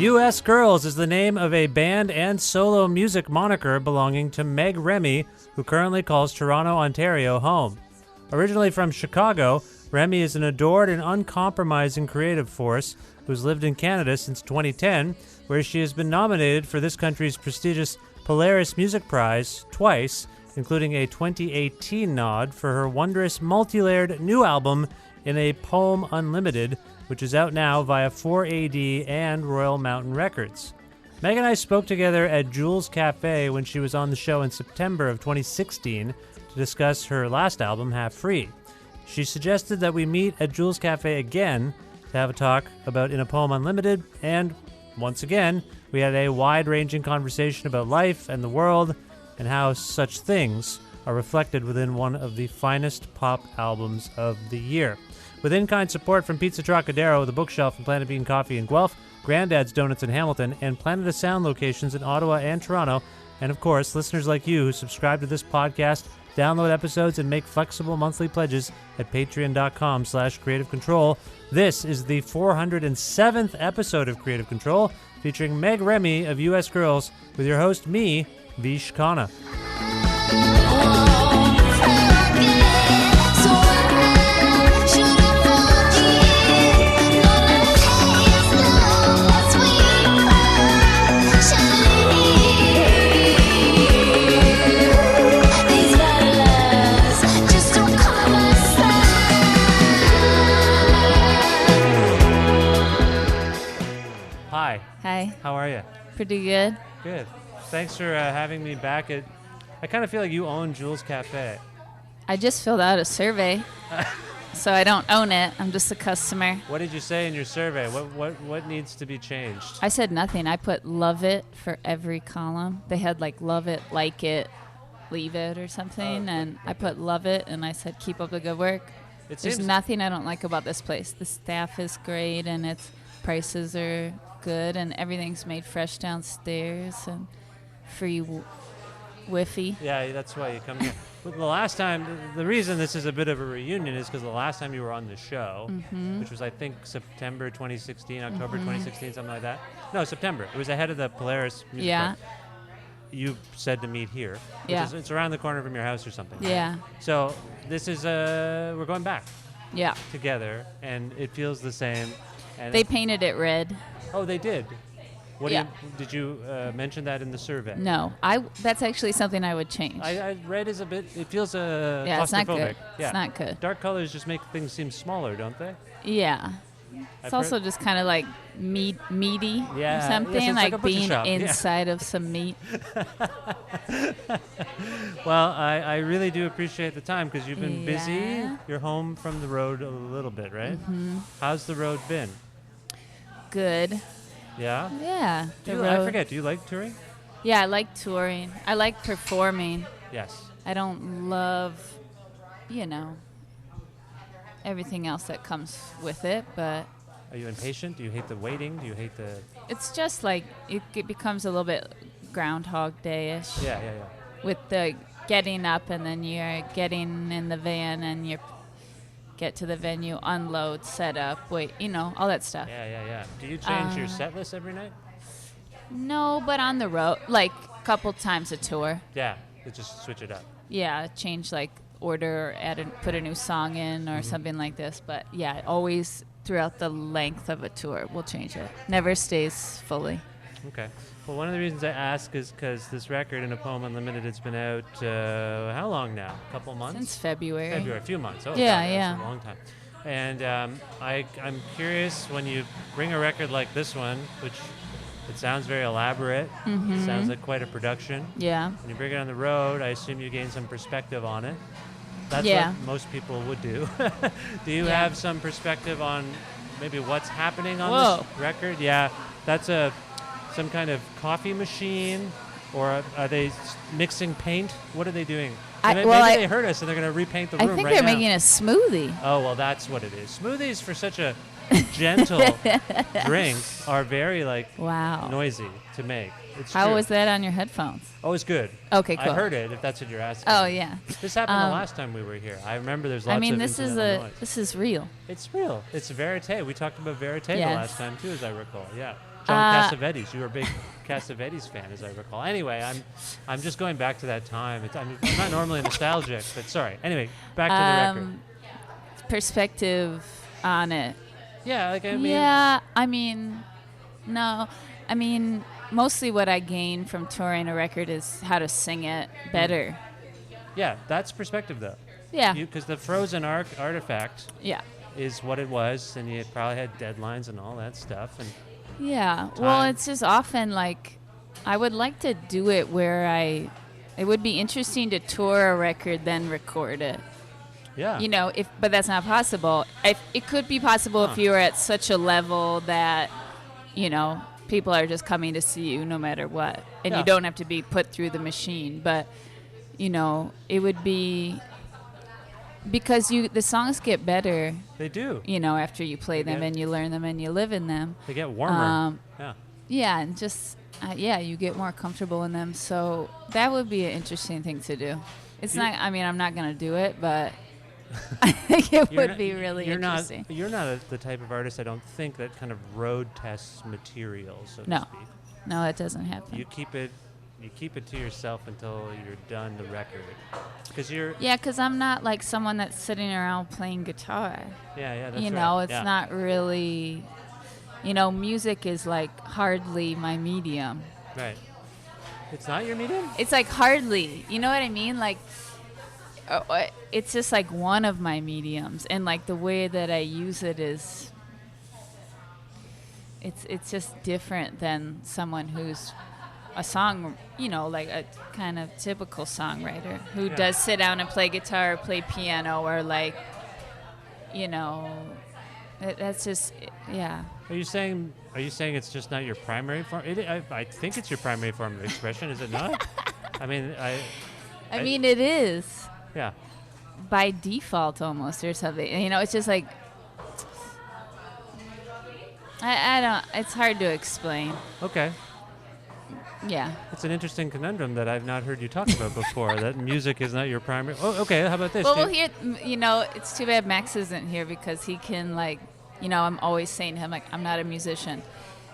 U.S. Girls is the name of a band and solo music moniker belonging to Meg Remy, who currently calls Toronto, Ontario home. Originally from Chicago, Remy is an adored and uncompromising creative force who's lived in Canada since 2010, where she has been nominated for this country's prestigious Polaris Music Prize twice, including a 2018 nod for her wondrous multi-layered new album In a Poem Unlimited, which is out now via 4AD and Royal Mountain Records. Meg and I spoke together at Jules Cafe when she was on the show in September of 2016 to discuss her last album, Half Free. She suggested that we meet at Jules Cafe again to have a talk about In a Poem Unlimited, and once again, we had a wide-ranging conversation about life and the world and how such things are reflected within one of the finest pop albums of the year. With in-kind support from Pizza Trokadero, The Bookshelf, and Planet Bean Coffee in Guelph, Grandad's Donuts in Hamilton, and Planet of Sound locations in Ottawa and Toronto, and of course, listeners like you who subscribe to this podcast, download episodes, and make flexible monthly pledges at patreon.com/Creative Control. This is the 407th episode of Creative Control, featuring Meg Remy of U.S. Girls, with your host, me, Vish Khanna. Hi. Hi. How are you? Pretty good. Good. Thanks for having me back. I kind of feel like you own Jules Cafe. I just filled out a survey, so I don't own it. I'm just a customer. What did you say in your survey? What needs to be changed? I said nothing. I put love it for every column. They had like love it, like it, leave it or something, and I put love it, and I said keep up the good work. There's nothing I don't like about this place. The staff is great, and its prices are good, and everything's made fresh downstairs, and free Wi-Fi. Yeah, that's why you come here. The last time, the reason this is a bit of a reunion is because the last time you were on the show, which was I think September 2016, October 2016, something like that. No, September. It was ahead of the Polaris Music Prize. You said to meet here. It's around the corner from your house or something. Yeah. Right? So this is, we're going back. Yeah. Together, and it feels the same. And they painted it red. Oh, they did? Did you mention that in the survey? No. That's actually something I would change. Red is a bit, it feels claustrophobic. It's not good. Yeah. It's not good. Dark colors just make things seem smaller, don't they? Yeah. It's also just kind of like meaty or something, yes, like being inside of some meat. Well, I really do appreciate the time because you've been busy. You're home from the road a little bit, right? Mm-hmm. How's the road been? Good. Yeah? Yeah. I forget, do you like touring? Yeah, I like touring. I like performing. Yes. I don't love, everything else that comes with it, but... Are you impatient? Do you hate the waiting? Do you hate the... It's just like, it becomes a little bit Groundhog Day-ish. Yeah. With the getting up and then you're getting in the van and you get to the venue, unload, set up, wait, all that stuff. Yeah. Do you change your set list every night? No, but on the road, like a couple times a tour. Yeah, just switch it up. Yeah, change order, put a new song in or something like this. But yeah, always throughout the length of a tour, we'll change it. Never stays fully. Okay. Well, one of the reasons I ask is because this record, In a Poem Unlimited, it's been out how long now? A couple months? Since February. A few months. Oh, yeah. That's a long time. And I'm curious, when you bring a record like this one, which it sounds very elaborate, it sounds like quite a production. Yeah. When you bring it on the road, I assume you gain some perspective on it. That's what most people would do. Do you have some perspective on maybe what's happening on this record? Yeah, that's some kind of coffee machine, or are they mixing paint? What are they doing? Maybe they heard us and they're going to repaint the room right now. I think they're making a smoothie. Oh, well, that's what it is. Smoothies for such a gentle drink are very noisy to make. How was that on your headphones? Oh, it's good. Okay, cool. I heard it, if that's what you're asking. Oh, yeah. This happened the last time we were here. I remember there's lots of this noise. is real. It's real. It's verite. We talked about verite the last time, too, as I recall. Yeah. John Cassavetes. You were a big Cassavetes fan, as I recall. Anyway, I'm just going back to that time. I'm not normally nostalgic, but sorry. Anyway, back to the record. Perspective on it. Yeah, like no. I mean, mostly what I gain from touring a record is how to sing it better. Yeah, that's perspective, though. Yeah. Because the frozen artifact is what it was, and you probably had deadlines and all that stuff. And yeah. Well, it's just often like I would like to do it where it would be interesting to tour a record, then record it. Yeah. You know, but that's not possible. It could be possible if you were at such a level that, you know, people are just coming to see you no matter what. And you don't have to be put through the machine. But, you know, it would be... Because the songs get better. They do. You know, after you play them and you learn them and you live in them. They get warmer. Yeah, and just, you get more comfortable in them. So that would be an interesting thing to do. I'm not going to do it, but... I think it would be really interesting. You're not the type of artist, I don't think, that kind of road tests material, so to speak. No, that doesn't happen. You keep it to yourself until you're done the record. Because I'm not like someone that's sitting around playing guitar. Yeah, that's You know, it's not really... You know, music is like hardly my medium. Right. It's not your medium? It's like hardly. You know what I mean? Like... it's just like one of my mediums, and like the way that I use it is it's just different than someone who's a song, you know, like a kind of typical songwriter who does sit down and play guitar or play piano or like, you know, that's just Are you saying it's just not your primary form? I think it's your primary form of expression, is it not? I mean it is. Yeah. By default, almost, or something. You know, it's just like I don't. It's hard to explain. Okay. Yeah. It's an interesting conundrum that I've not heard you talk about before. That music is not your primary. Oh, okay. How about this? Well, here, you know, it's too bad Max isn't here because he can, like, you know, I'm always saying to him, like, I'm not a musician.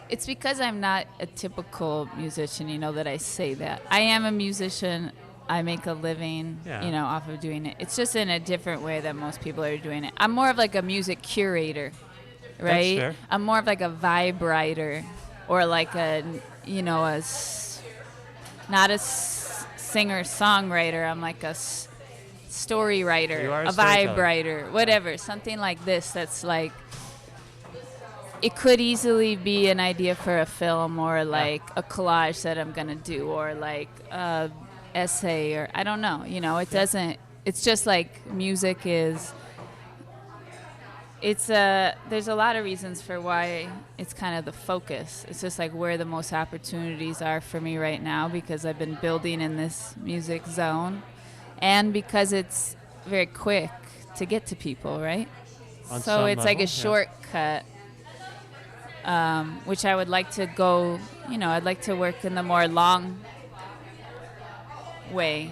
It's because I'm not a typical musician, you know, that I say that. I am a musician. I make a living, you know, off of doing it. It's just in a different way that most people are doing it. I'm more of like a music curator, right? That's fair. I'm more of like a vibe writer or like a, you know, not a singer-songwriter. I'm like a story writer, a vibe writer, whatever. Something like this that's like, it could easily be an idea for a film or like a collage that I'm going to do or like essay or I don't know, you know, it doesn't, it's just like music is, there's a lot of reasons for why it's kind of the focus. It's just like where the most opportunities are for me right now because I've been building in this music zone and because it's very quick to get to people, right? So it's like a shortcut, which I would like to go, you know, I'd like to work in the more long way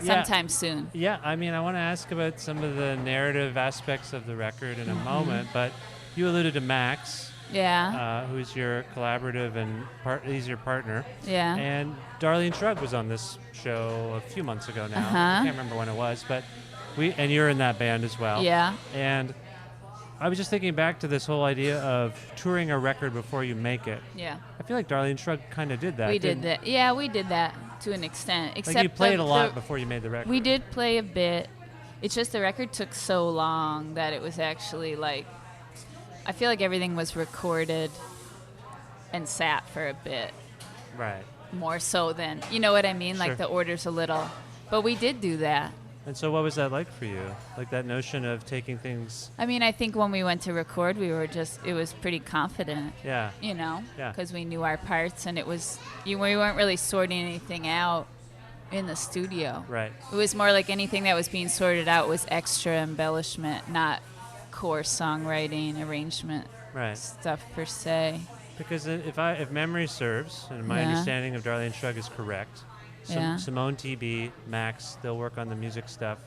sometime soon. Yeah, I mean, I want to ask about some of the narrative aspects of the record in a moment, but you alluded to Max, who's your collaborative and he's your partner. Yeah. And Darlene Shrug was on this show a few months ago now. I can't remember when it was, but and you're in that band as well. Yeah. And I was just thinking back to this whole idea of touring a record before you make it. Yeah. I feel like Darlene Shrug kind of did that. We did that. Yeah, we did that to an extent. Except like you played a lot before you made the record. We did play a bit. It's just the record took so long that it was actually like, I feel like everything was recorded and sat for a bit. Right. More so than, you know what I mean? Like the order's a little, but we did do that. And so what was that like for you? Like that notion of taking things... I mean, I think when we went to record, it was pretty confident. Yeah. You know? Yeah. Because we knew our parts and we weren't really sorting anything out in the studio. Right. It was more like anything that was being sorted out was extra embellishment, not core songwriting, arrangement stuff per se. Because if memory serves, and my understanding of Darlene Shrug is correct... Simone TB, Max, they'll work on the music stuff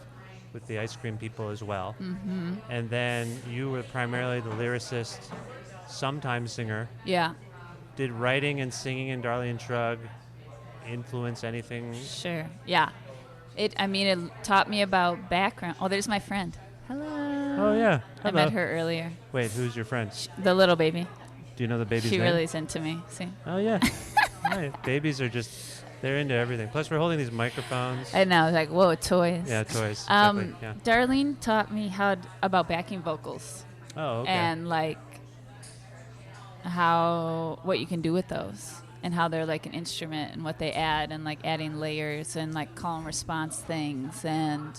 with the Ice Cream people as well. Mm-hmm. And then you were primarily the lyricist, sometimes singer. Yeah. did writing and singing in Darlene Shrug influence anything? Sure. Yeah. It taught me about background. Oh, there's my friend. Hello. Oh, yeah. I met her earlier. Wait, who's your friend? The little baby. Do you know the baby's name? She really is into me. See? Oh, yeah. Right. Babies are just, they're into everything. Plus, we're holding these microphones. I know. Like, whoa, toys. Yeah, toys. Exactly. Yeah. Darlene taught me about backing vocals. Oh, okay. And, like, what you can do with those. And how they're like an instrument and what they add and like adding layers and like call and response things and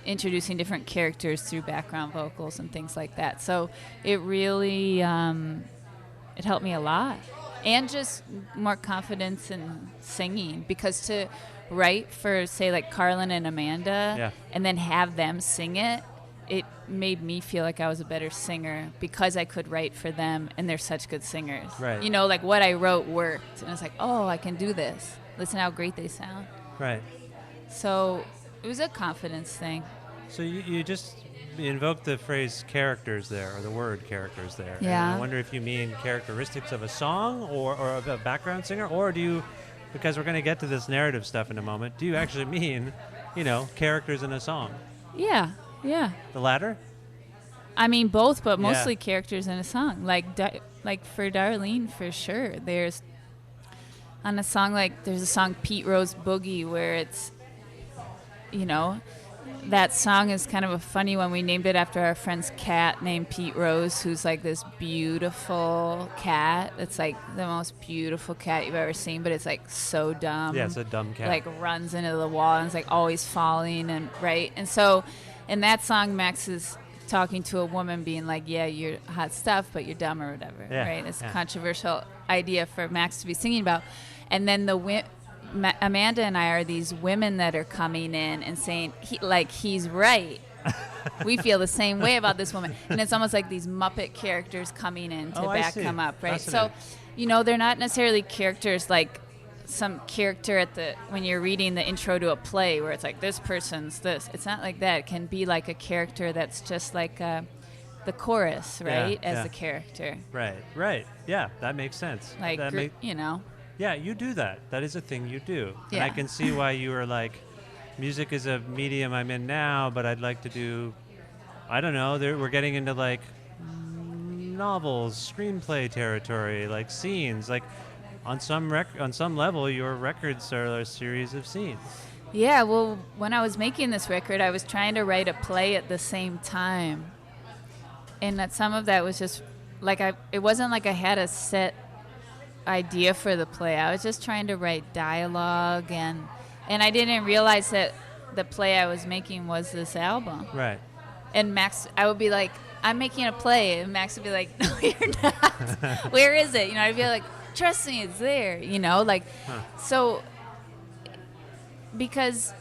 introducing different characters through background vocals and things like that. So it really, it helped me a lot. And just more confidence in singing, because to write for, say, like Carlin and Amanda and then have them sing it, it made me feel like I was a better singer because I could write for them, and they're such good singers. Right. You know, like what I wrote worked, and it's like, oh, I can do this. Listen how great they sound. Right. So it was a confidence thing. So you just invoked the phrase characters there, or the word characters there. Yeah. And I wonder if you mean characteristics of a song or of a background singer, or do you, because we're going to get to this narrative stuff in a moment, do you actually mean, characters in a song? Yeah. Yeah. The latter? I mean both, but mostly characters in a song. Like for Darlene, for sure. There's on a song there's a song Pete Rose Boogie where it's, that song is kind of a funny one. We named it after our friend's cat named Pete Rose, who's like this beautiful cat. It's like the most beautiful cat you've ever seen, but it's like so dumb. Yeah, it's a dumb cat. Like runs into the wall and it's like always falling and right. And so in that song, Max is talking to a woman being like, yeah, you're hot stuff, but you're dumb or whatever, right? It's a controversial idea for Max to be singing about. And then Amanda and I are these women that are coming in and saying, he's right. We feel the same way about this woman. And it's almost like these Muppet characters coming in to back them up, right? So, they're not necessarily characters like some character when you're reading the intro to a play where it's like, this person's this. It's not like that. It can be like a character that's just like the chorus, right, as the character. Right. Yeah, that makes sense. Like, Yeah, you do that. That is a thing you do. Yeah. And I can see why you were like, music is a medium I'm in now, but I'd like to do, I don't know, we're getting into like novels, screenplay territory, like scenes, like on some level, your records are a series of scenes. Yeah, well, when I was making this record, I was trying to write a play at the same time. And that some of that was just like it wasn't like I had a set idea for the play. I was just trying to write dialogue, and I didn't realize that the play I was making was this album. Right. And Max, I would be like, I'm making a play, and Max would be like, no, you're not. Where is it? I'd be like, trust me, it's there. So because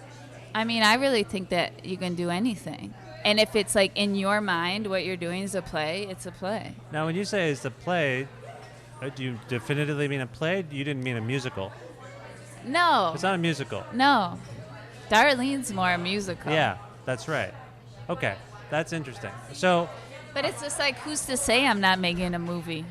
I really think that you can do anything. And if it's like in your mind what you're doing is a play, it's a play. Now when you say it's a play, do you definitively mean a play? You didn't mean a musical. No. It's not a musical. No. Darlene's more musical. Yeah, that's right. Okay, that's interesting. So, but it's just like, who's to say I'm not making a movie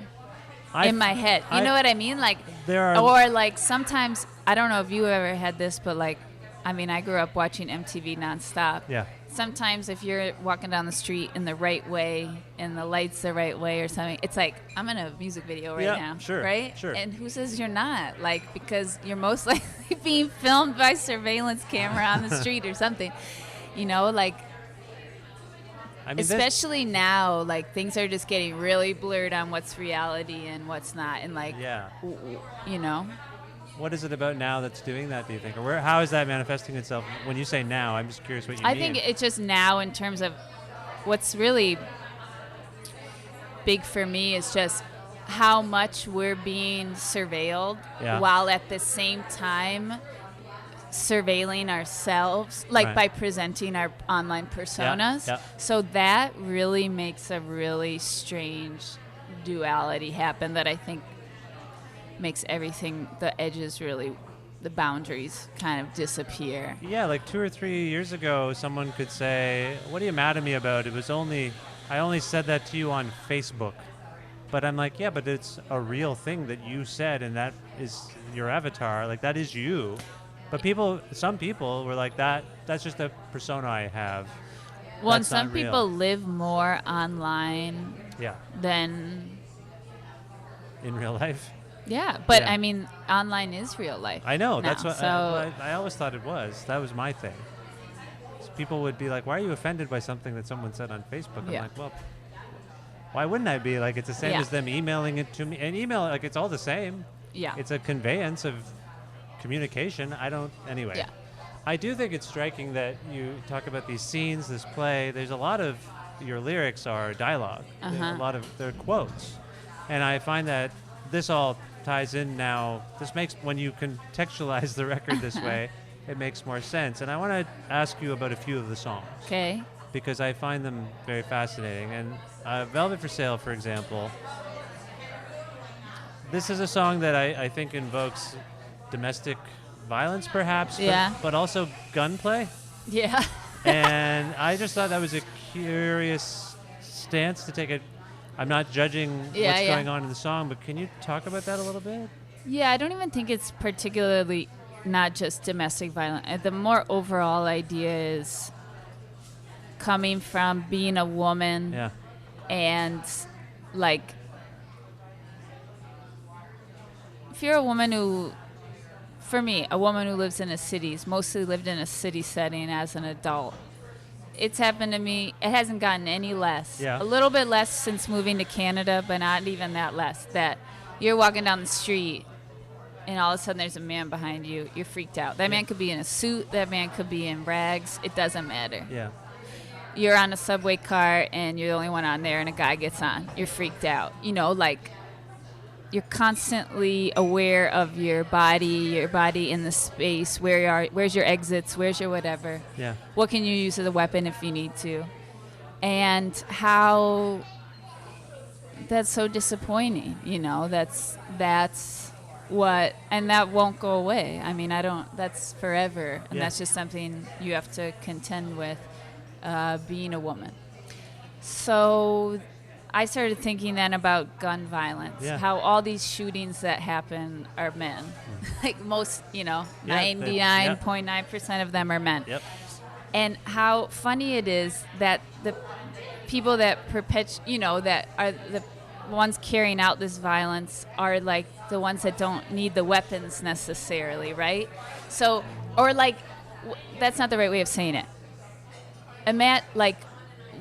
in my head? You know what I mean? Like, or like sometimes, I don't know if you ever had this, but like, I grew up watching MTV nonstop. Yeah. Sometimes if you're walking down the street in the right way and the light's the right way or something, it's like, I'm in a music video right now. Sure, right? Sure. And who says you're not? Like, because you're most likely being filmed by surveillance camera on the street or something. Especially now, like, things are just getting really blurred on what's reality and what's not. And like, What is it about now that's doing that, do you think? Or how is that manifesting itself? When you say now, I'm just curious what you mean. I think it's just now in terms of what's really big for me is just how much we're being surveilled while at the same time surveilling ourselves, like by presenting our online personas. Yeah. So that really makes a really strange duality happen that I think makes everything, the edges really, the boundaries kind of disappear. Yeah, like 2 or 3 years ago, someone could say, what are you mad at me about? I only said that to you on Facebook. But I'm like, yeah, but it's a real thing that you said, and that is your avatar. Like, that is you. But some people were like, that's just a persona I have. Well, and some people live more online than in real life. Yeah, but I mean, online is real life. I know. Now, that's what I always thought it was. That was my thing. So people would be like, why are you offended by something that someone said on Facebook? I'm like, well, why wouldn't I be? Like, it's the same as them emailing it to me. And email, like, it's all the same. Yeah. It's a conveyance of communication. Anyway. Yeah. I do think it's striking that you talk about these scenes, this play. There's a lot of your lyrics are dialogue. A lot of they're quotes. And I find that this all ties in now. This makes, when you contextualize the record this way, it makes more sense. And I want to ask you about a few of the songs. Okay. Because I find them very fascinating. And Velvet for Sale, for example, this is a song that I think invokes domestic violence, perhaps, but also gunplay. Yeah. And I just thought that was a curious stance to take. I'm not judging what's going on in the song, but can you talk about that a little bit? Yeah, I don't even think it's particularly not just domestic violence. The more overall idea is coming from being a woman and, like, if you're a woman who, for me, a woman who lives in a city, mostly lived in a city setting as an adult. It's happened to me. It hasn't gotten any less. Yeah. A little bit less since moving to Canada, but not even that less. That you're walking down the street and all of a sudden there's a man behind you. You're freaked out. That man could be in a suit. That man could be in rags. It doesn't matter. Yeah. You're on a subway car and you're the only one on there and a guy gets on. You're freaked out. You know, like, you're constantly aware of your body in the space, where you are, where's your exits, where's your whatever. Yeah. What can you use as a weapon if you need to? And how that's so disappointing, you know, that's what, and that won't go away. I mean, that's forever. And that's just something you have to contend with, being a woman. So I started thinking then about gun violence, how all these shootings that happen are men. Like most, 99.9% of them are men. Yep. And how funny it is that the people that that are the ones carrying out this violence are like the ones that don't need the weapons necessarily, right? So, or like, that's not the right way of saying it.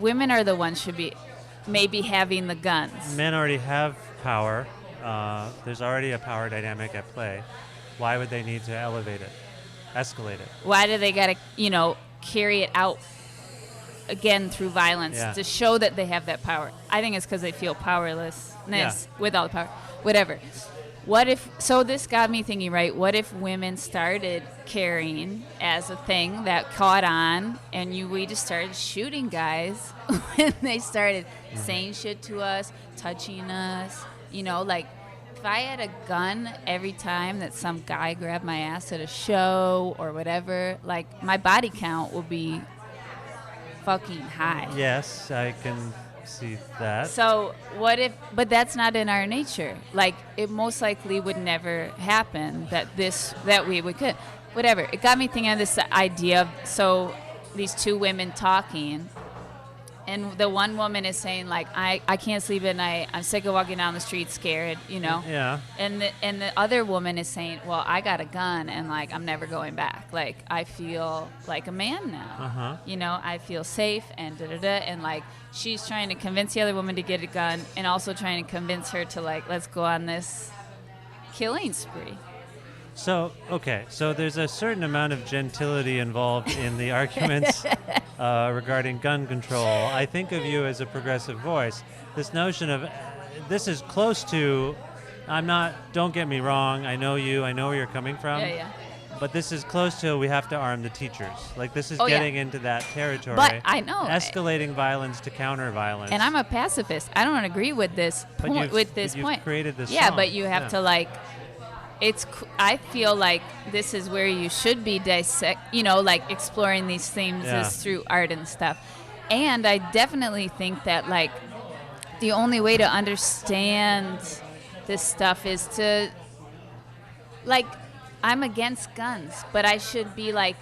Women are the ones should be maybe having the guns. Men already have power. There's already a power dynamic at play. Why would they need to elevate it, escalate it? Why do they got to, carry it out again through violence to show that they have that power? I think it's because they feel powerlessness with all the power. Whatever. So this got me thinking, right, what if women started carrying as a thing that caught on and we just started shooting guys when they started saying shit to us, touching us, like if I had a gun every time that some guy grabbed my ass at a show or whatever, like my body count would be fucking high. Yes, I can see that. So but that's not in our nature. Like, it most likely would never happen that we could. Whatever. It got me thinking of this idea of, so these two women talking, and the one woman is saying, like, I can't sleep at night. I'm sick of walking down the street scared, Yeah. And the other woman is saying, well, I got a gun and, like, I'm never going back. Like, I feel like a man now. I feel safe and da-da-da. And, like, she's trying to convince the other woman to get a gun and also trying to convince her to, like, let's go on this killing spree. So there's a certain amount of gentility involved in the arguments regarding gun control. I think of you as a progressive voice. This notion of, this is close to, don't get me wrong, I know you, I know where you're coming from. Yeah. But this is close to, we have to arm the teachers. Like, this is getting into that territory. But I know. Escalating violence to counter violence. And I'm a pacifist. I don't agree with this point. You've created this song. Song. But you have to, like, I feel like this is where you should be exploring these themes is through art and stuff. And I definitely think that, like, the only way to understand this stuff is to, like, I'm against guns, but I should be, like,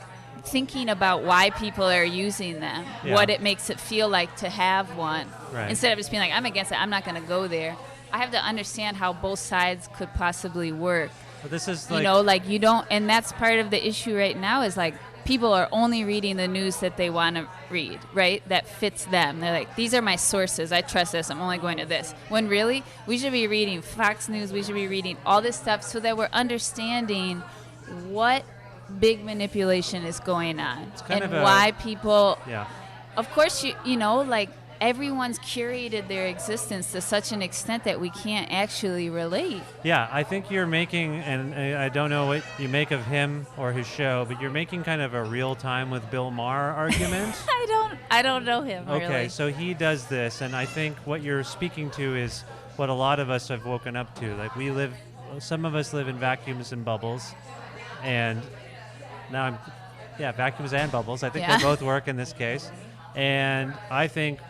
thinking about why people are using them, what it makes it feel like to have one. Right. Instead of just being like, I'm against it, I'm not going to go there. I have to understand how both sides could possibly work. But this is like, you know, like you don't, and that's part of the issue right now is like people are only reading the news that they want to read, right? That fits them. They're like, these are my sources. I trust this. I'm only going to this. When really, we should be reading Fox News. We should be reading all this stuff so that we're understanding what big manipulation is going on and why people. Yeah. Of course, you know, like everyone's curated their existence to such an extent that we can't actually relate. Yeah, I think you're making, and I don't know what you make of him or his show, but you're making kind of a real time with Bill Maher argument. I don't know him. Okay, really. So he does this, and I think what you're speaking to is what a lot of us have woken up to. Like some of us live in vacuums and bubbles, and now vacuums and bubbles. I think they both work in this case. And I think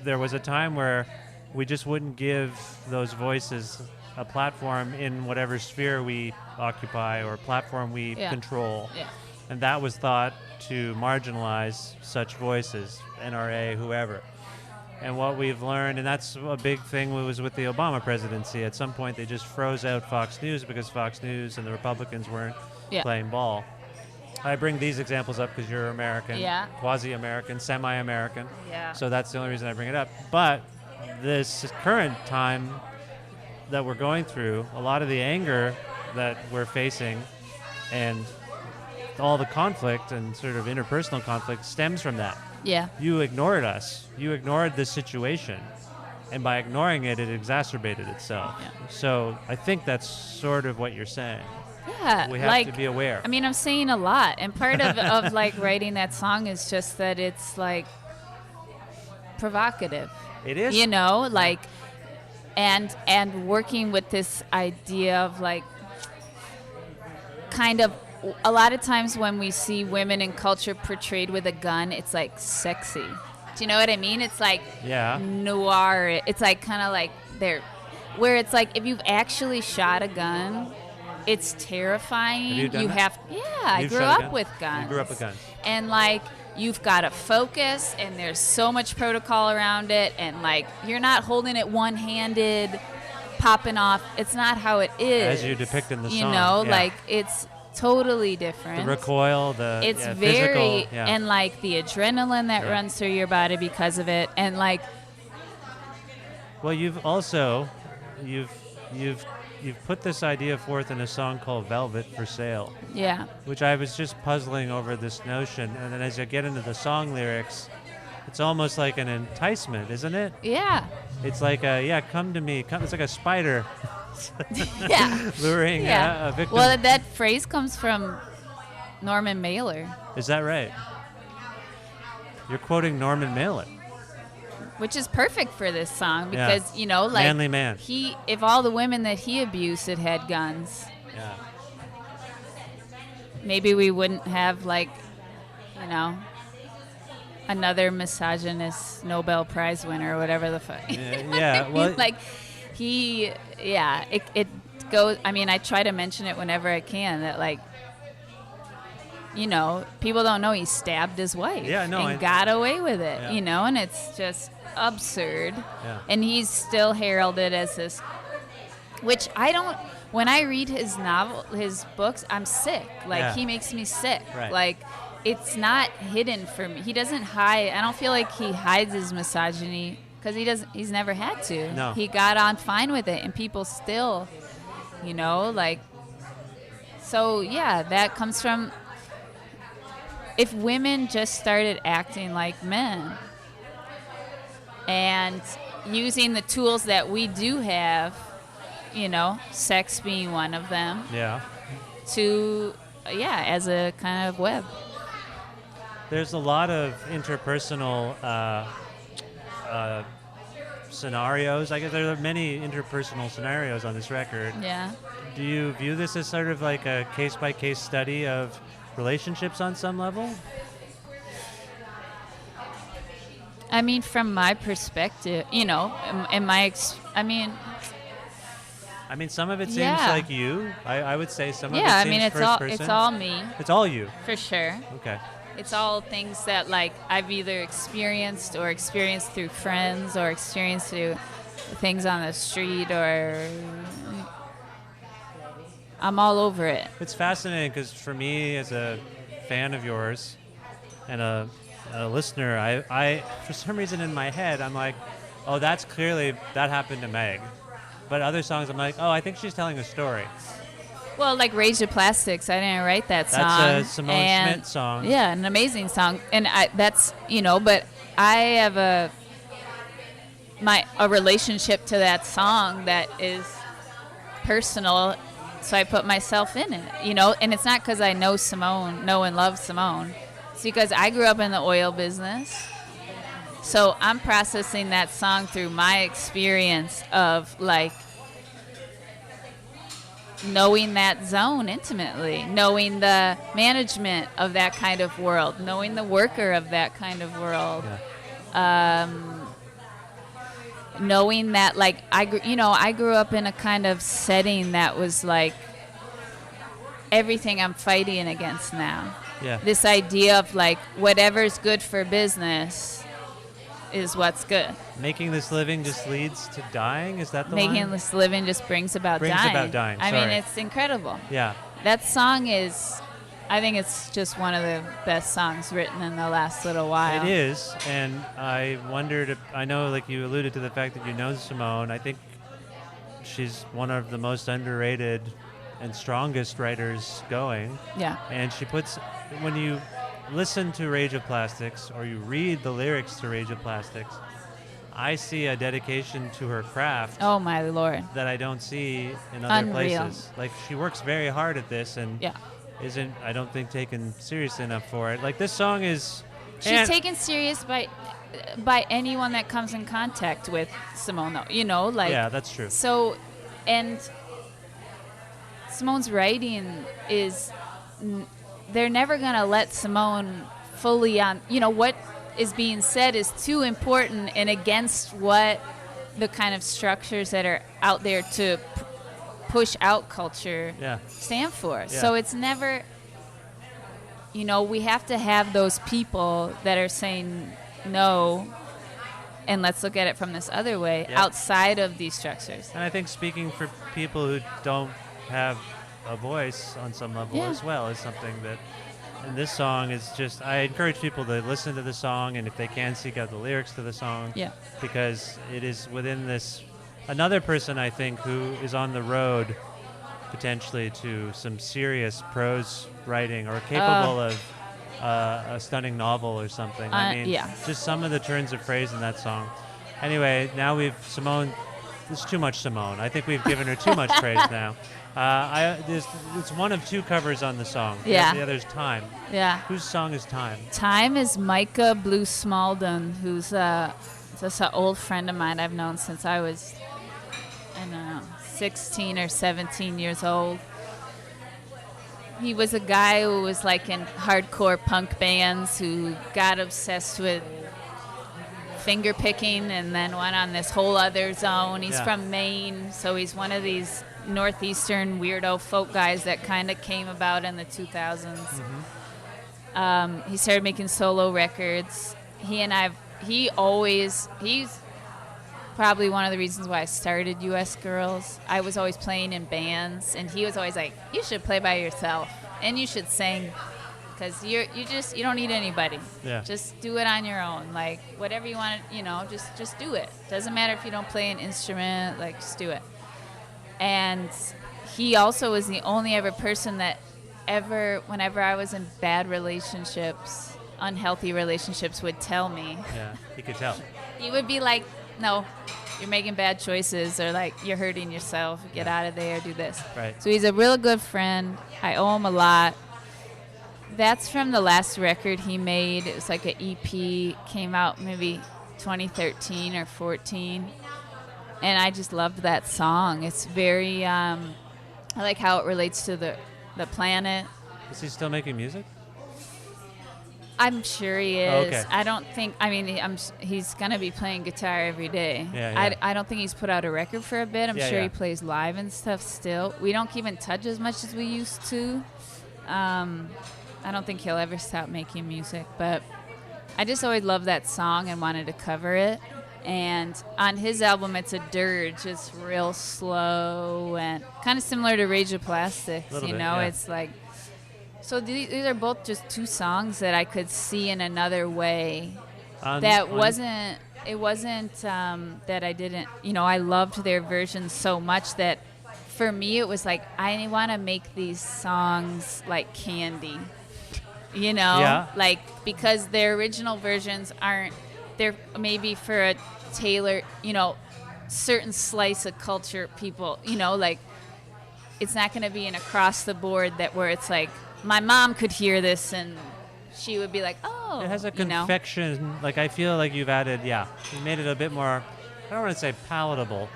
there was a time where we just wouldn't give those voices a platform in whatever sphere we occupy or platform we control. Yeah. And that was thought to marginalize such voices, NRA, whoever. And what we've learned, and that's a big thing was with the Obama presidency. At some point, they just froze out Fox News because Fox News and the Republicans weren't playing ball. I bring these examples up because you're American, quasi-American, semi-American. Yeah. So that's the only reason I bring it up. But this current time that we're going through, a lot of the anger that we're facing and all the conflict and sort of interpersonal conflict stems from that. Yeah. You ignored us. You ignored this situation. And by ignoring it, it exacerbated itself. Yeah. So I think that's sort of what you're saying. Yeah, we have to be aware. I mean, I'm saying a lot, and part of like writing that song is just that it's like provocative. It is, you know, like, and working with this idea of like, kind of, a lot of times when we see women in culture portrayed with a gun, it's like sexy. Do you know what I mean? It's like noir. It's like kind of like where it's like if you've actually shot a gun. It's terrifying. Have you done that? I grew up with guns. You grew up with guns. And like you've got to focus and there's so much protocol around it and like you're not holding it one-handed, popping off. It's not how it is. As you depict in the song. You know, like it's totally different. The recoil, it's very physical, and like the adrenaline that runs through your body because of it and like well, you've put this idea forth in a song called Velvet for Sale. Yeah. Which I was just puzzling over this notion. And then as I get into the song lyrics, it's almost like an enticement, isn't it? Yeah. It's like come to me. It's like a spider. Yeah. Luring a victim. Well, that phrase comes from Norman Mailer. Is that right? You're quoting Norman Mailer. Which is perfect for this song because, you know, like manly man. If all the women that he abused had guns, maybe we wouldn't have like, you know, another misogynist Nobel Prize winner or whatever the fuck. Yeah. Well, like it goes. I mean, I try to mention it whenever I can that like. You know, people don't know he stabbed his wife and got away with it, you know, and it's just absurd. Yeah. And he's still heralded as this, which when I read his books, I'm sick. Like, he makes me sick. Right. Like, it's not hidden from me. He doesn't hide. I don't feel like he hides his misogyny because he's never had to. No. He got on fine with it, and people still, you know, like, so, yeah, that comes from... If women just started acting like men and using the tools that we do have, you know, sex being one of them, as a kind of web. There's a lot of interpersonal scenarios. I guess there are many interpersonal scenarios on this record. Yeah. Do you view this as sort of like a case-by-case study of relationships on some level? I mean, from my perspective, in my I mean, some of it seems like you. I would say some of it seems it's first all person. it's all me. It's all you. For sure. Okay. It's all things that like I've either experienced through friends or experienced through things on the street, or I'm all over it. It's fascinating because for me, as a fan of yours and a listener, I for some reason in my head I'm like, oh, that happened to Meg. But other songs I'm like, oh, I think she's telling a story. Well, like Rage of Plastics, I didn't write that song. That's a Simone Schmidt song. Yeah, an amazing song. And but I have a relationship to that song that is personal, so I put myself in it, and it's not because I know and love Simone. It's because I grew up in the oil business. So I'm processing that song through my experience of like knowing that zone intimately, knowing the management of that kind of world, knowing the worker of that kind of world, knowing that like I grew up in a kind of setting that was like everything I'm fighting against now. Yeah. This idea of like whatever's good for business is what's good. Making this living just leads to dying? Is that the line? Making this living just brings about dying. I mean, it's incredible. Yeah. That song I think it's just one of the best songs written in the last little while. It is, and I wondered I know, like you alluded to the fact that you know Simone. I think she's one of the most underrated and strongest writers going. Yeah. And when you listen to Rage of Plastics or you read the lyrics to Rage of Plastics, I see a dedication to her craft. Oh my Lord. That I don't see in other Unreal. places. Like she works very hard at this and isn't, I don't think, taken seriously enough for it. Like this song is... She's taken serious by anyone that comes in contact with Simone, though. Like... Yeah, that's true. So, and Simone's writing is... They're never going to let Simone fully on... what is being said is too important and against what the kind of structures that are out there to push out culture stand for. Yeah. So it's never... we have to have those people that are saying no, and let's look at it from this other way, outside of these structures. And I think speaking for people who don't have a voice on some level as well is something that, and this song is just, I encourage people to listen to the song, and if they can, seek out the lyrics to the song, because it is within this, another person I think who is on the road potentially to some serious prose writing or capable of a stunning novel or something. I mean, just some of the turns of phrase in that song. Anyway, now Simone, there's too much Simone. I think we've given her too much praise now. It's one of two covers on the song. Yeah. The other's Time. Yeah. Whose song is Time? Time is Micah Blue Smalden, who's just an old friend of mine I've known since I was, 16 or 17 years old. He was a guy who was like in hardcore punk bands who got obsessed with finger picking and then went on this whole other zone. He's from Maine, so he's one of these northeastern weirdo folk guys that kind of came about in the 2000s. Mm-hmm. He started making solo records. He's probably one of the reasons why I started U.S. Girls. I was always playing in bands, and he was always like, you should play by yourself, and you should sing, because you don't need anybody. Yeah. Just do it on your own. Like, whatever you want, just do it. Doesn't matter if you don't play an instrument, like, just do it. And he also was the only ever person that whenever I was in bad relationships, unhealthy relationships, would tell me. Yeah, he could tell. He would be like, no, you're making bad choices, or like, you're hurting yourself, get out of there, do this. Right. So he's a real good friend. I owe him a lot. That's from the last record he made. It was like an EP, came out maybe 2013 or 14. And I just loved that song. It's very, I like how it relates to the planet. Is he still making music? I'm sure he is. Oh, okay. I don't think. I mean, he's gonna be playing guitar every day. Yeah. I don't think he's put out a record for a bit. I'm sure he plays live and stuff still. We don't keep in touch as much as we used to. I don't think he'll ever stop making music, but I just always loved that song and wanted to cover it. And on his album, it's a dirge. It's real slow and kind of similar to Rage of Plastics. It's like. So these are both just two songs that I could see in another way. It wasn't that I didn't, I loved their version so much that for me it was like, I want to make these songs like candy, like, because their original versions they're maybe for a tailored, certain slice of culture people, like it's not going to be an across the board where it's like, my mom could hear this and she would be like, oh. It has a confection. Like, I feel like you've added, you made it a bit more, I don't want to say palatable,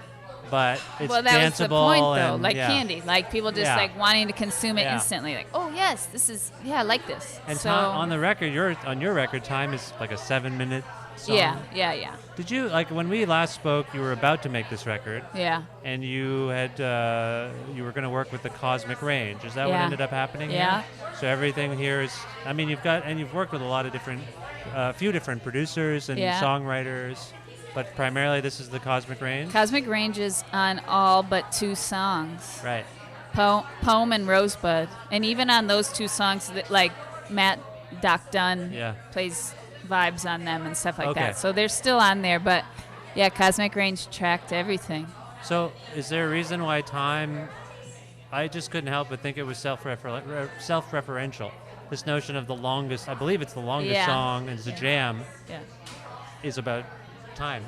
but it's danceable. Well, that was the point, though. Like candy. Like, people just, like, wanting to consume it instantly. Like, oh, yes, this is, I like this. And on the record, on your record, time is like a 7-minute song. Yeah. Did you, like, when we last spoke, you were about to make this record. Yeah. And you had, you were going to work with the Cosmic Range. Is that what ended up happening here? So everything here is, I mean, you've worked with a lot of different, few different producers and songwriters, but primarily this is the Cosmic Range? Cosmic Range is on all but 2 songs. Right. Poem and Rosebud. And even on those 2 songs, like Matt Doc Dunn plays vibes on them and stuff like that. So they're still on there, but Cosmic Range tracked everything. So is there a reason why Time, I just couldn't help but think it was self-referential. This notion of the longest, I believe it's the longest song, and it's a jam, is about time.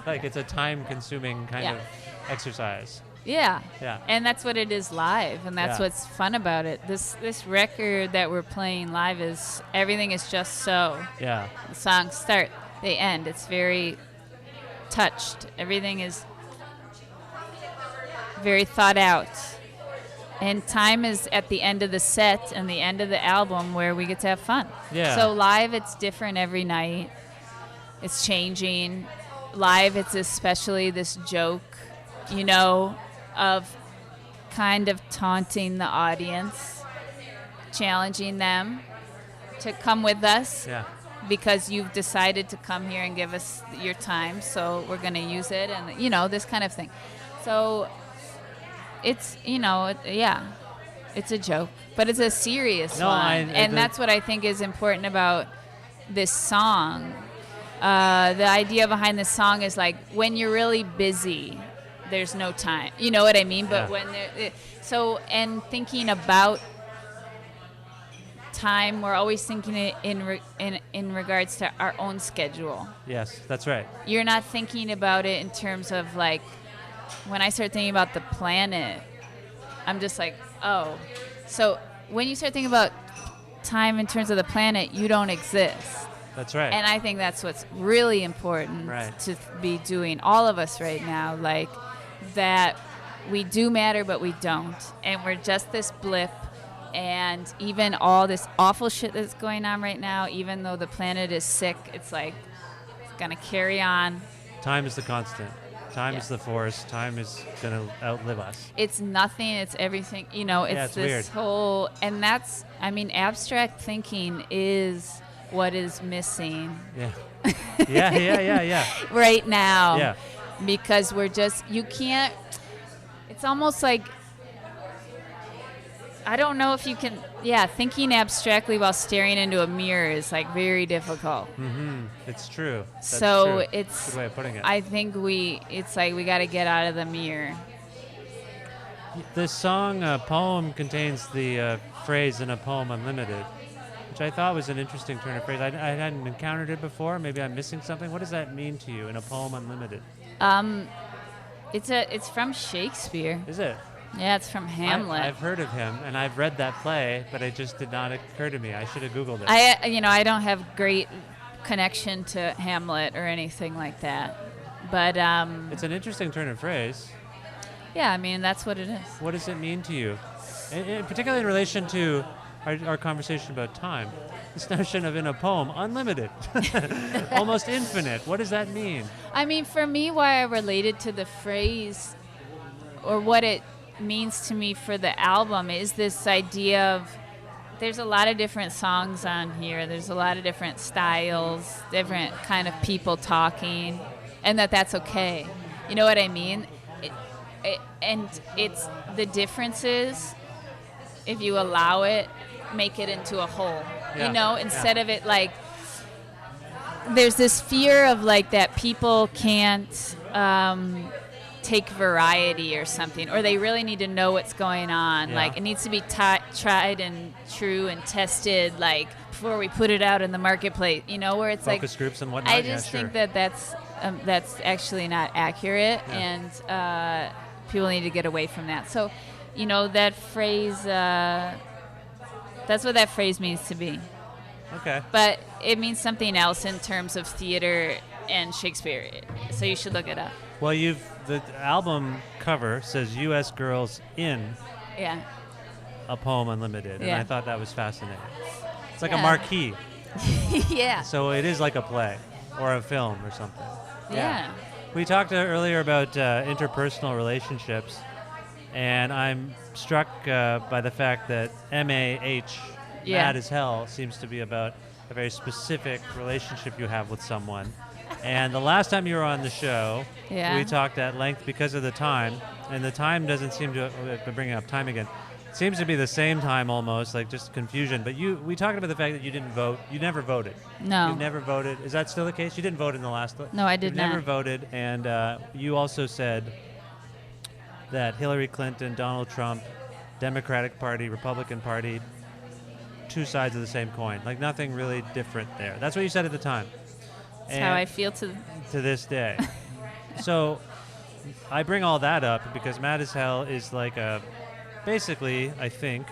Like, it's a time-consuming kind of exercise. Yeah. And that's what it is live, and that's what's fun about it. This record that we're playing live is, everything is just so. Yeah. The songs start, they end. It's very touched. Everything is very thought out. And time is at the end of the set and the end of the album where we get to have fun. Yeah. So live, it's different every night. It's changing. Live, it's especially this joke, of kind of taunting the audience, challenging them to come with us because you've decided to come here and give us your time, so we're going to use it, and this kind of thing. So it's it's a joke, but it's a serious one. And that's what I think is important about this song. The idea behind this song is like, when you're really busy, there's no time. You know what I mean? But when and thinking about time, we're always thinking it in regards to our own schedule. Yes, that's right. You're not thinking about it in terms of, like, when I start thinking about the planet, I'm just like, oh. So when you start thinking about time in terms of the planet, you don't exist. That's right. And I think that's what's really important to be doing, all of us right now, like, that we do matter, but we don't. And we're just this blip. And even all this awful shit that's going on right now, even though the planet is sick, it's like, it's going to carry on. Time is the constant. Time is the force. Time is going to outlive us. It's nothing. It's everything. It's this weird. Whole, and that's, abstract thinking is what is missing. Yeah. Right now. Yeah. Because we're just, you can't, it's almost like, I don't know if you can, thinking abstractly while staring into a mirror is, like, very difficult. Mm-hmm. It's true. That's true. It's a good way of putting it. I think it's like we got to get out of the mirror. The song Poem contains the phrase "in a poem unlimited," which I thought was an interesting turn of phrase. I hadn't encountered it before. Maybe I'm missing something. What does that mean to you, in a poem unlimited? It's from Shakespeare. Is it? Yeah, it's from Hamlet. I've heard of him, and I've read that play, but it just did not occur to me. I should have Googled it. I don't have great connection to Hamlet or anything like that, but it's an interesting turn of phrase. Yeah, that's what it is. What does it mean to you, particularly in relation to our conversation about time. This notion of in a poem, unlimited, almost infinite. What does that mean? I mean, for me, why I related to the phrase or what it means to me for the album is this idea of there's a lot of different songs on here. There's a lot of different styles, different kind of people talking, and that's okay. You know what I mean? And it's the differences, if you allow it, make it into a whole. Yeah. You know, instead of it like, there's this fear of like that people can't take variety or something, or they really need to know what's going on. Yeah. Like it needs to be tried and true and tested, like before we put it out in the marketplace. You know, where it's focus like groups and whatnot. I just think that's actually not accurate, and people need to get away from that. So, you know, that phrase. That's what that phrase means to me. Okay. But it means something else in terms of theater and Shakespeare. So you should look it up. Well, the album cover says U.S. Girls in a Poem Unlimited, and I thought that was fascinating. It's like a marquee. Yeah. So it is like a play or a film or something. Yeah. We talked earlier about interpersonal relationships, and I'm struck by the fact that M-A-H, Mad as Hell, seems to be about a very specific relationship you have with someone. And the last time you were on the show, we talked at length because of the time, and the time doesn't seem to bringing up time again. It seems to be the same time almost, like just confusion. But we talked about the fact that you didn't vote. You never voted. No. You never voted. Is that still the case? You didn't vote in the last. No, I did You've not. never voted, and you also said that Hillary Clinton, Donald Trump, Democratic Party, Republican Party, two sides of the same coin. Like nothing really different there. That's what you said at the time. That's how I feel to this day. So I bring all that up because Mad as Hell is like basically, I think,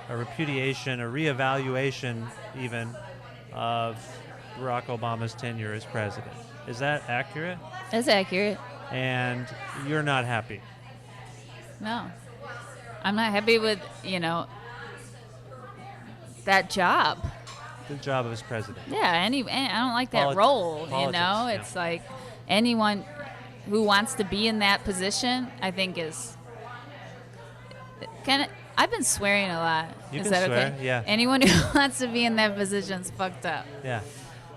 a repudiation, a reevaluation even of Barack Obama's tenure as president. Is that accurate? That's accurate. And you're not happy? No. I'm not happy with, that job. The job of his president. Yeah, I don't like that role, politics, It's like anyone who wants to be in that position, I think is... I've been swearing a lot. Is that swear, okay? Yeah. Anyone who wants to be in that position's fucked up. Yeah.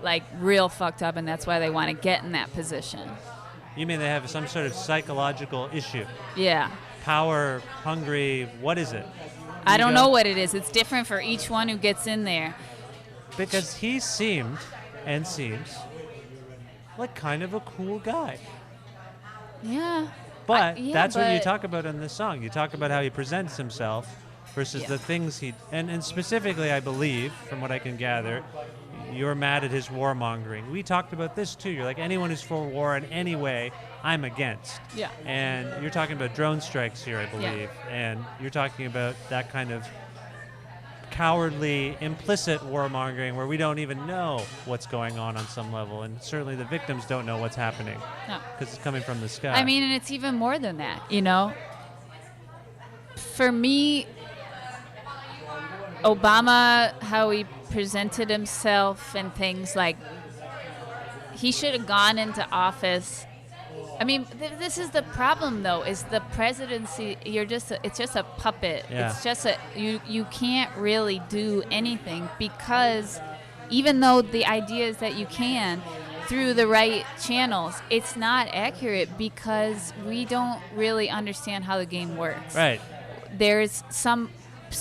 Like real fucked up, and that's why they want to get in that position. You mean they have some sort of psychological issue? Yeah. Power, hungry, what is it? I don't know what it is. It's different for each one who gets in there. Because he seemed and seems like kind of a cool guy. Yeah. But that's what you talk about in this song. You talk about how he presents himself versus the things and specifically, I believe, from what I can gather, you're mad at his warmongering. We talked about this too. You're like, anyone who's for war in any way, I'm against. Yeah. And you're talking about drone strikes here, I believe. Yeah. And you're talking about that kind of cowardly, implicit warmongering where we don't even know what's going on some level. And certainly the victims don't know what's happening because it's coming from the sky. I mean, and it's even more than that, For me, Obama, how he presented himself and things like, he should have gone into office. I mean, this is the problem, though, is the presidency, it's just a puppet. Yeah. It's just you can't really do anything because even though the idea is that you can, through the right channels, it's not accurate because we don't really understand how the game works. Right. There's some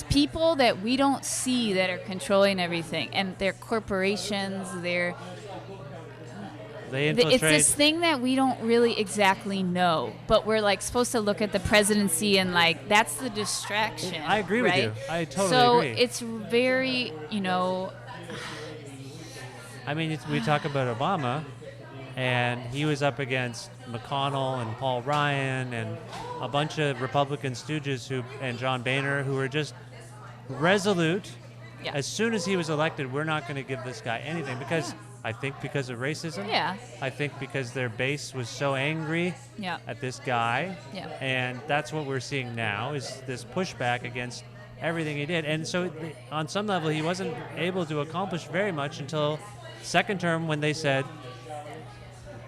people that we don't see that are controlling everything, and they're corporations, they infiltrate. It's this thing that we don't really exactly know, but we're like supposed to look at the presidency and like that's the distraction. I agree with you. I totally agree. So it's very, I mean, we talk about Obama, and he was up against McConnell and Paul Ryan and a bunch of Republican stooges and John Boehner who were just resolute. Yeah. As soon as he was elected, we're not going to give this guy anything because I think because of racism. Yeah. I think because their base was so angry at this guy. Yeah. And that's what we're seeing now is this pushback against everything he did. And so on some level, he wasn't able to accomplish very much until second term when they said,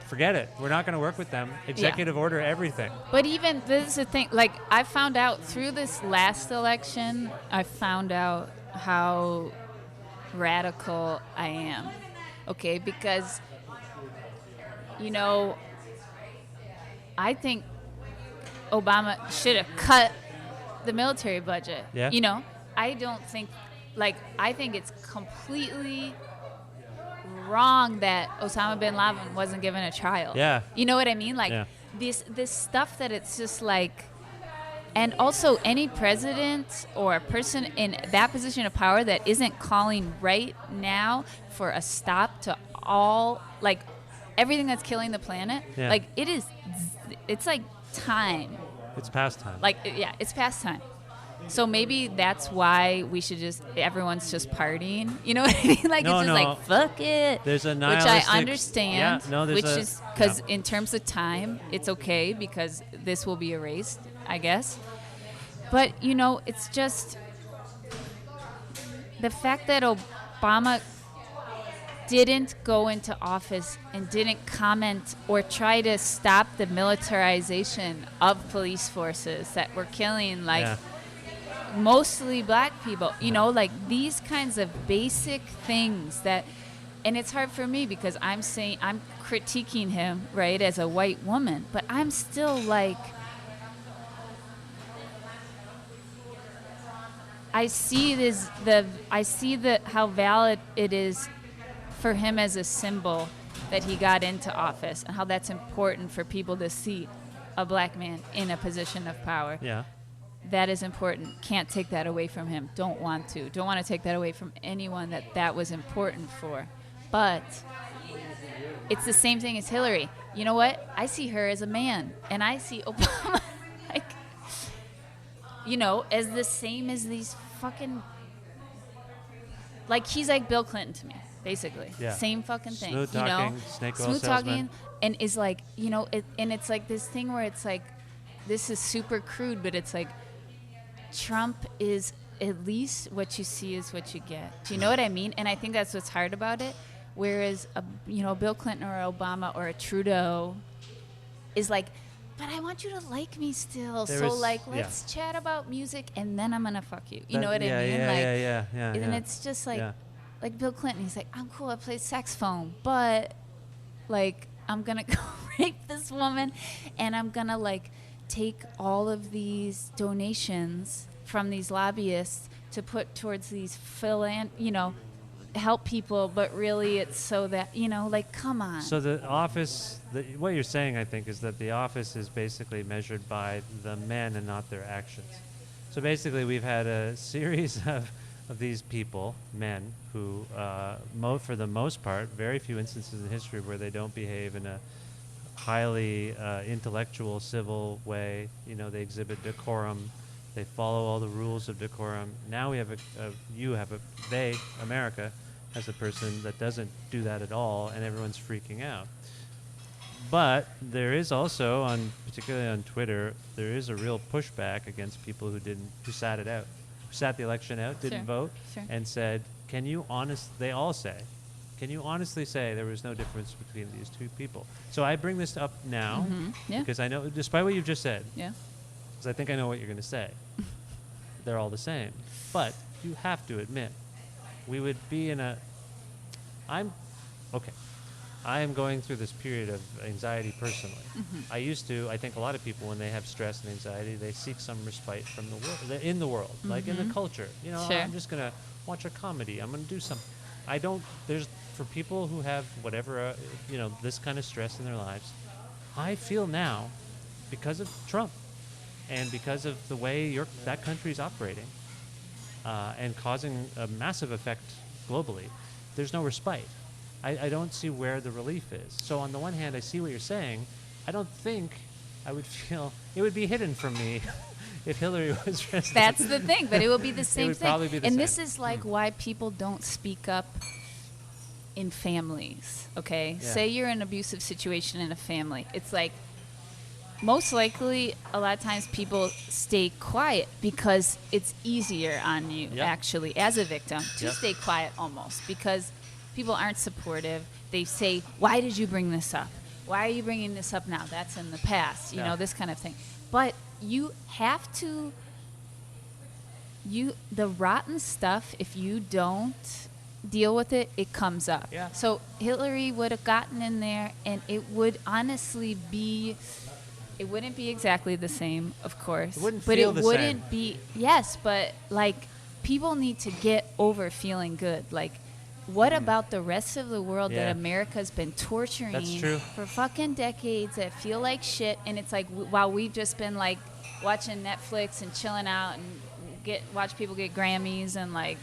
forget it. We're not going to work with them. Executive order everything. But even this is the thing. Like, I found out through this last election, I found out how radical I am. Okay, because, you know, I think Obama should have cut the military budget. Yeah. You know, I don't think, like, I think it's completely wrong that Osama bin Laden wasn't given a trial. Yeah. You know what I mean? Like, this stuff that it's just like, and also any president or person in that position of power that isn't calling right now for a stop to all, like, everything that's killing the planet, like, it's like time. It's past time. Like, it's past time. So maybe that's why we should everyone's just partying. You know what I mean? Like, it's just like, fuck it. There's a nihilistic, which I understand. Which is, because in terms of time, it's okay because this will be erased, I guess. But, you know, it's just the fact that Obama didn't go into office and didn't comment or try to stop the militarization of police forces that were killing, like, mostly black people. You know, like, these kinds of basic things that, and it's hard for me because I'm critiquing him, right, as a white woman, but I'm still like, I see how valid it is for him as a symbol that he got into office and how that's important for people to see a black man in a position of power. Yeah. That is important. Can't take that away from him. Don't want to take that away from anyone that was important for. But it's the same thing as Hillary. You know what? I see her as a man, and I see Obama, like, you know, as the same as these fucking, like, he's like Bill Clinton to me, basically. Yeah. Same fucking thing. Smooth talking, snake oil salesman. And is like, you know, and it's like this thing where it's like, this is super crude, but it's like, Trump is at least what you see is what you get. Do you know what I mean? And I think that's what's hard about it. Whereas, Bill Clinton or Obama or a Trudeau is like, but I want you to like me still. Let's chat about music and then I'm going to fuck you. You know what I mean? Yeah. And it's just like Bill Clinton, he's like, I'm cool, I play saxophone, but, like, I'm going to go rape this woman and I'm going to, like, take all of these donations from these lobbyists to put towards these help people, but really it's so that, like, come on. So the office, what you're saying, I think, is that the office is basically measured by the men and not their actions. So basically we've had a series of these people, men, who, for the most part, very few instances in history where they don't behave in a highly intellectual, civil way. They exhibit decorum. They follow all the rules of decorum. Now we have America, has a person that doesn't do that at all, and everyone's freaking out. But there is also, particularly on Twitter, there is a real pushback against people who sat it out, who sat the election out, didn't vote, and said, they all say, can you honestly say there was no difference between these two people? So I bring this up now because I know, despite what you've just said, because I think I know what you're going to say, they're all the same. But you have to admit, we would be I am going through this period of anxiety personally. I think a lot of people, when they have stress and anxiety, they seek some respite from the world, in the world, like in the culture. I'm just going to watch a comedy. I'm going to do something. For people who have whatever, this kind of stress in their lives, I feel now, because of Trump and because of the way that country is operating and causing a massive effect globally, there's no respite. I don't see where the relief is. So on the one hand, I see what you're saying. I don't think I would feel, it would be hidden from me if Hillary was president. That's the thing, but it will be the same it would thing. Probably be the and same. This is like why people don't speak up in families, okay? Yeah. Say you're in an abusive situation in a family. It's like, most likely, a lot of times people stay quiet because it's easier on you, actually, as a victim, to stay quiet almost, because people aren't supportive. They say, why did you bring this up? Why are you bringing this up now? That's in the past, you know, this kind of thing. But you have to, the rotten stuff, if you don't deal with it, it comes up. Yeah. So Hillary would have gotten in there, and it would honestly be, it wouldn't be exactly the same, of course. It wouldn't but feel it the wouldn't same. be, yes, but like people need to get over feeling good. Like, what about the rest of the world that America's been torturing for fucking decades, that feel like shit, and it's like while we've just been like watching Netflix and chilling out and watch people get Grammys and like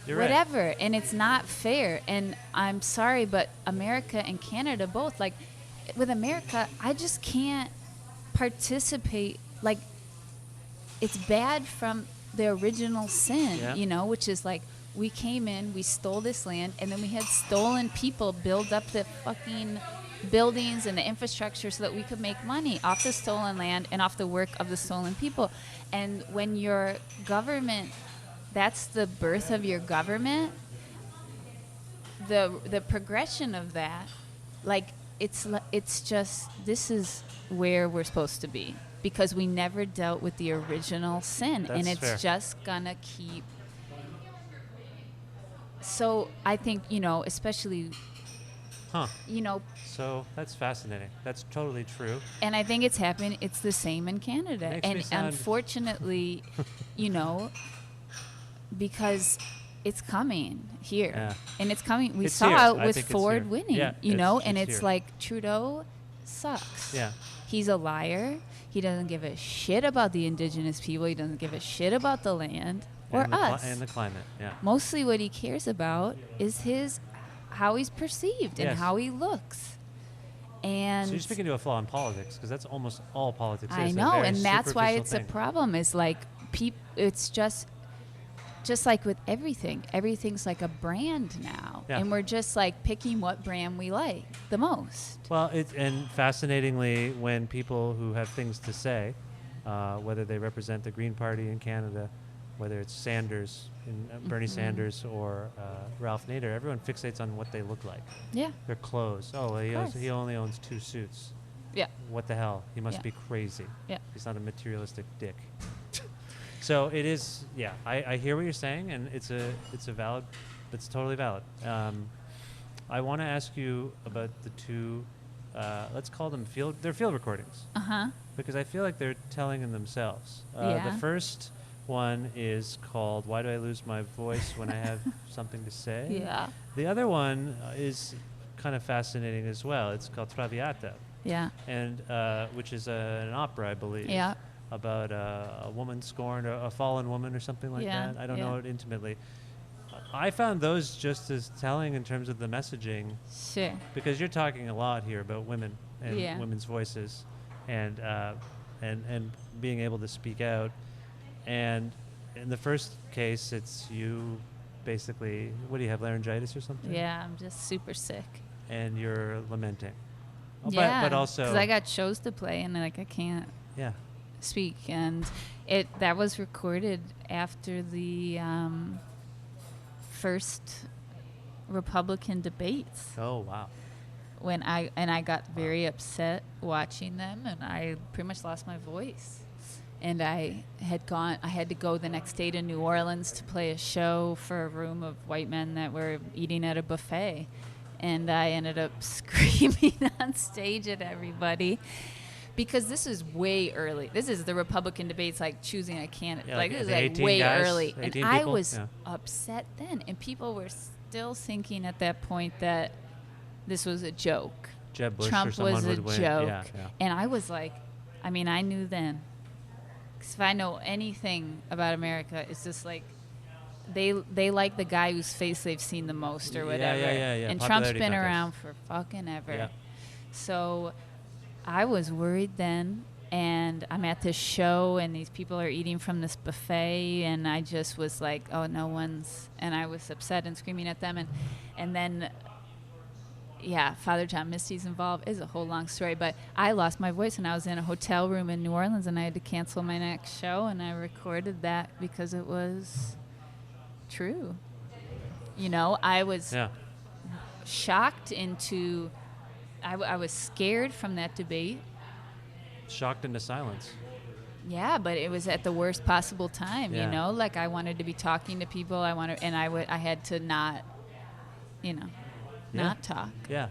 whatever, and it's not fair. And I'm sorry, but America and Canada both, like with America, I just can't participate. Like, it's bad from the original sin, you know, which is like, we came in, we stole this land, and then we had stolen people build up the fucking buildings and the infrastructure so that we could make money off the stolen land and off the work of the stolen people. And when your government, that's the birth of your government, the progression of that, like, it's just, this is where we're supposed to be, because we never dealt with the original sin. That's and it's fair. just gonna keep. So I think, you know, especially, you know. So that's fascinating. That's totally true. And I think it's happening. It's the same in Canada. And unfortunately, you know, because it's coming here. Yeah. And it's coming. We It's saw here. it I with think it's Ford here. winning, Yeah, you know, and it's it's here. like Trudeau sucks. Yeah. He's a liar. He doesn't give a shit about the indigenous people. He doesn't give a shit about the land. Or us. And the climate, Mostly what he cares about is how he's perceived and how he looks. And so you're speaking to a flaw in politics, because that's almost all politics is. I know, and that's why it's a problem. Is like, it's just like with everything. Everything's like a brand now, and we're just like picking what brand we like the most. Well, and fascinatingly, when people who have things to say, whether they represent the Green Party in Canada, whether it's Sanders, Bernie Sanders, or Ralph Nader, everyone fixates on what they look like. Yeah. Their clothes. Oh, he only owns 2 suits. Yeah. What the hell? He must be crazy. Yeah. He's not a materialistic dick. So it is. Yeah, I hear what you're saying, and it's totally valid. I want to ask you about the 2. Let's call them they're field recordings. Because I feel like they're telling in themselves. The first one is called "Why Do I Lose My Voice When I Have Something to Say?" Yeah. The other one is kind of fascinating as well. It's called Traviata. Yeah. And which is an opera, I believe. Yeah. About a woman scorned, a fallen woman or something like that. I don't know it intimately. I found those just as telling in terms of the messaging. Sure. Because you're talking a lot here about women and women's voices, and being able to speak out. And in the first case, it's you basically, what do you have, laryngitis or something? Yeah, I'm just super sick. And you're lamenting. Yeah, but also, because I got shows to play and like I can't speak. And that was recorded after the first Republican debates. Oh, wow. When I got very upset watching them, and I pretty much lost my voice. And I had to go the next day to New Orleans to play a show for a room of white men that were eating at a buffet. And I ended up screaming on stage at everybody, because this is way early. This is the Republican debates, like choosing a candidate. Yeah, like this is like way early. And I was upset then. And people were still thinking at that point that this was a joke. Jeb Bush Trump or someone was a would win. joke. Yeah. And I was like, I mean, I knew then. Because if I know anything about America, it's just like they like the guy whose face they've seen the most or whatever. Yeah. And Trump's been around for fucking ever. Yeah. So I was worried then. And I'm at this show, and these people are eating from this buffet, and I just was like, oh, no one's. And I was upset and screaming at them. And then, Father John Misty's involved. It's a whole long story, but I lost my voice and I was in a hotel room in New Orleans and I had to cancel my next show, and I recorded that because it was true. I was shocked into, I was scared from that debate. Shocked into silence. Yeah, but it was at the worst possible time, like I wanted to be talking to people. I had to not, not talk. Yeah.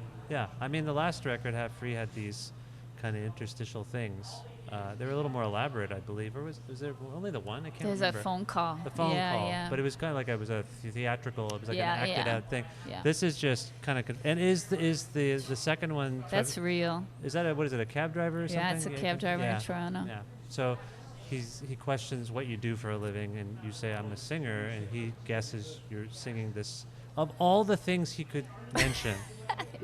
I mean, the last record, Have Free, had these kind of interstitial things. They were a little more elaborate, I believe. Or was there only the one? I can't remember. There's a phone call. The phone call. Yeah. But it was kind of like it was a theatrical. It was like an acted out thing. Yeah. This is just kind of. And is the second one? That's real. Is that what is it? A cab driver or something? Yeah, it's a cab driver in Toronto. Yeah. So he questions what you do for a living, and you say I'm a singer, and he guesses you're singing this. Of all the things he could mention,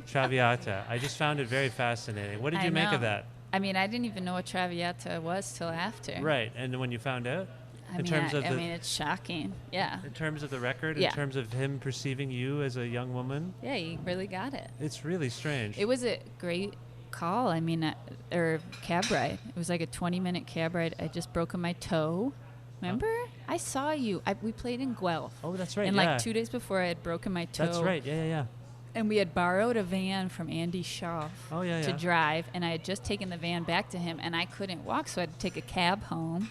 Traviata. I just found it very fascinating. What did you make of that? I mean, I didn't even know what Traviata was till after. Right, and when you found out? I mean, it's shocking. Yeah. In terms of the record, in terms of him perceiving you as a young woman? Yeah, he really got it. It's really strange. It was a great call. I mean, or cab ride. It was like a 20-minute cab ride. I just broken my toe. Remember? I saw you. We played in Guelph. Oh, that's right. And like 2 days before, I had broken my toe. That's right. Yeah. And we had borrowed a van from Andy Shaw to drive, and I had just taken the van back to him, and I couldn't walk, so I had to take a cab home.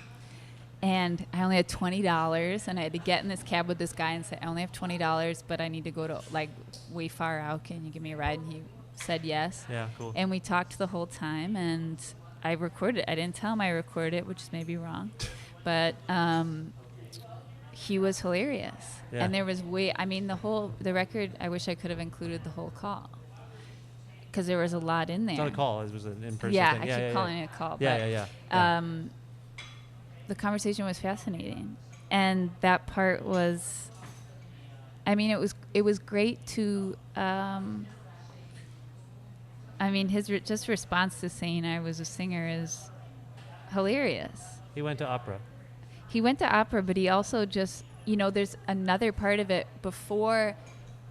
And I only had $20, and I had to get in this cab with this guy and say, I only have $20, but I need to go to, like, way far out. Can you give me a ride? And he said yes. Yeah, cool. And we talked the whole time, and I recorded it. I didn't tell him I recorded it, which is maybe wrong. But he was hilarious. Yeah. And there was the record, I wish I could have included the whole call. Because there was a lot in there. It's not a call. It was an in-person thing. Yeah, I keep calling it a call. Yeah. The conversation was fascinating. And that part was, it was great to, his just response to saying I was a singer is hilarious. He went to opera. But he also just, there's another part of it before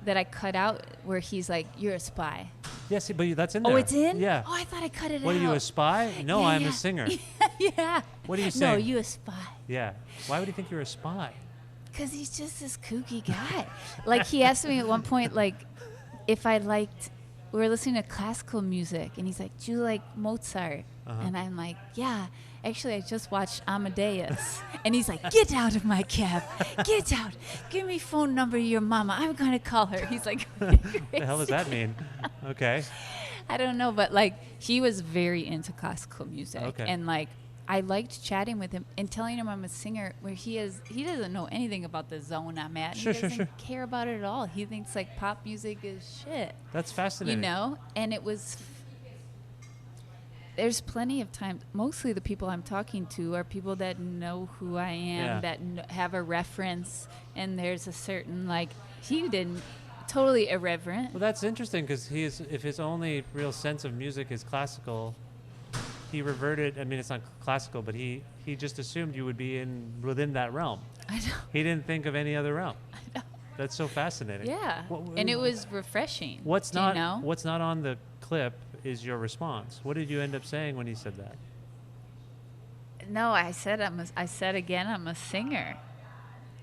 that I cut out where he's like, you're a spy. Yes, but that's in there. Oh, it's in? Yeah. Oh, I thought I cut it out. What are you, a spy? No, I'm a singer. Yeah. What are you saying? No, you a spy. Yeah. Why would he think you're a spy? Because he's just this kooky guy. Like, he asked me at one point, like, if I liked, we were listening to classical music, and he's like, do you like Mozart? Uh-huh. And I'm like, yeah. Actually, I just watched Amadeus. And he's like, get out of my cab. Get out. Give me phone number of your mama. I'm going to call her. He's like, what the hell does that mean? Okay. I don't know, but, like, he was very into classical music. Okay. And, like, I liked chatting with him and telling him I'm a singer where he doesn't know anything about the zone I'm at. Sure, he doesn't care about it at all. He thinks, like, pop music is shit. That's fascinating. And it was... There's plenty of times, mostly the people I'm talking to are people that know who I am, that have a reference, and there's a certain, like, he didn't, totally irreverent. Well, that's interesting, because if his only real sense of music is classical, he reverted, it's not classical, but he just assumed you would be within that realm. I know. He didn't think of any other realm. I know. That's so fascinating. Yeah, and it was refreshing. What's not on the clip is your response. What did you end up saying when he said that? No, I said again I'm a singer.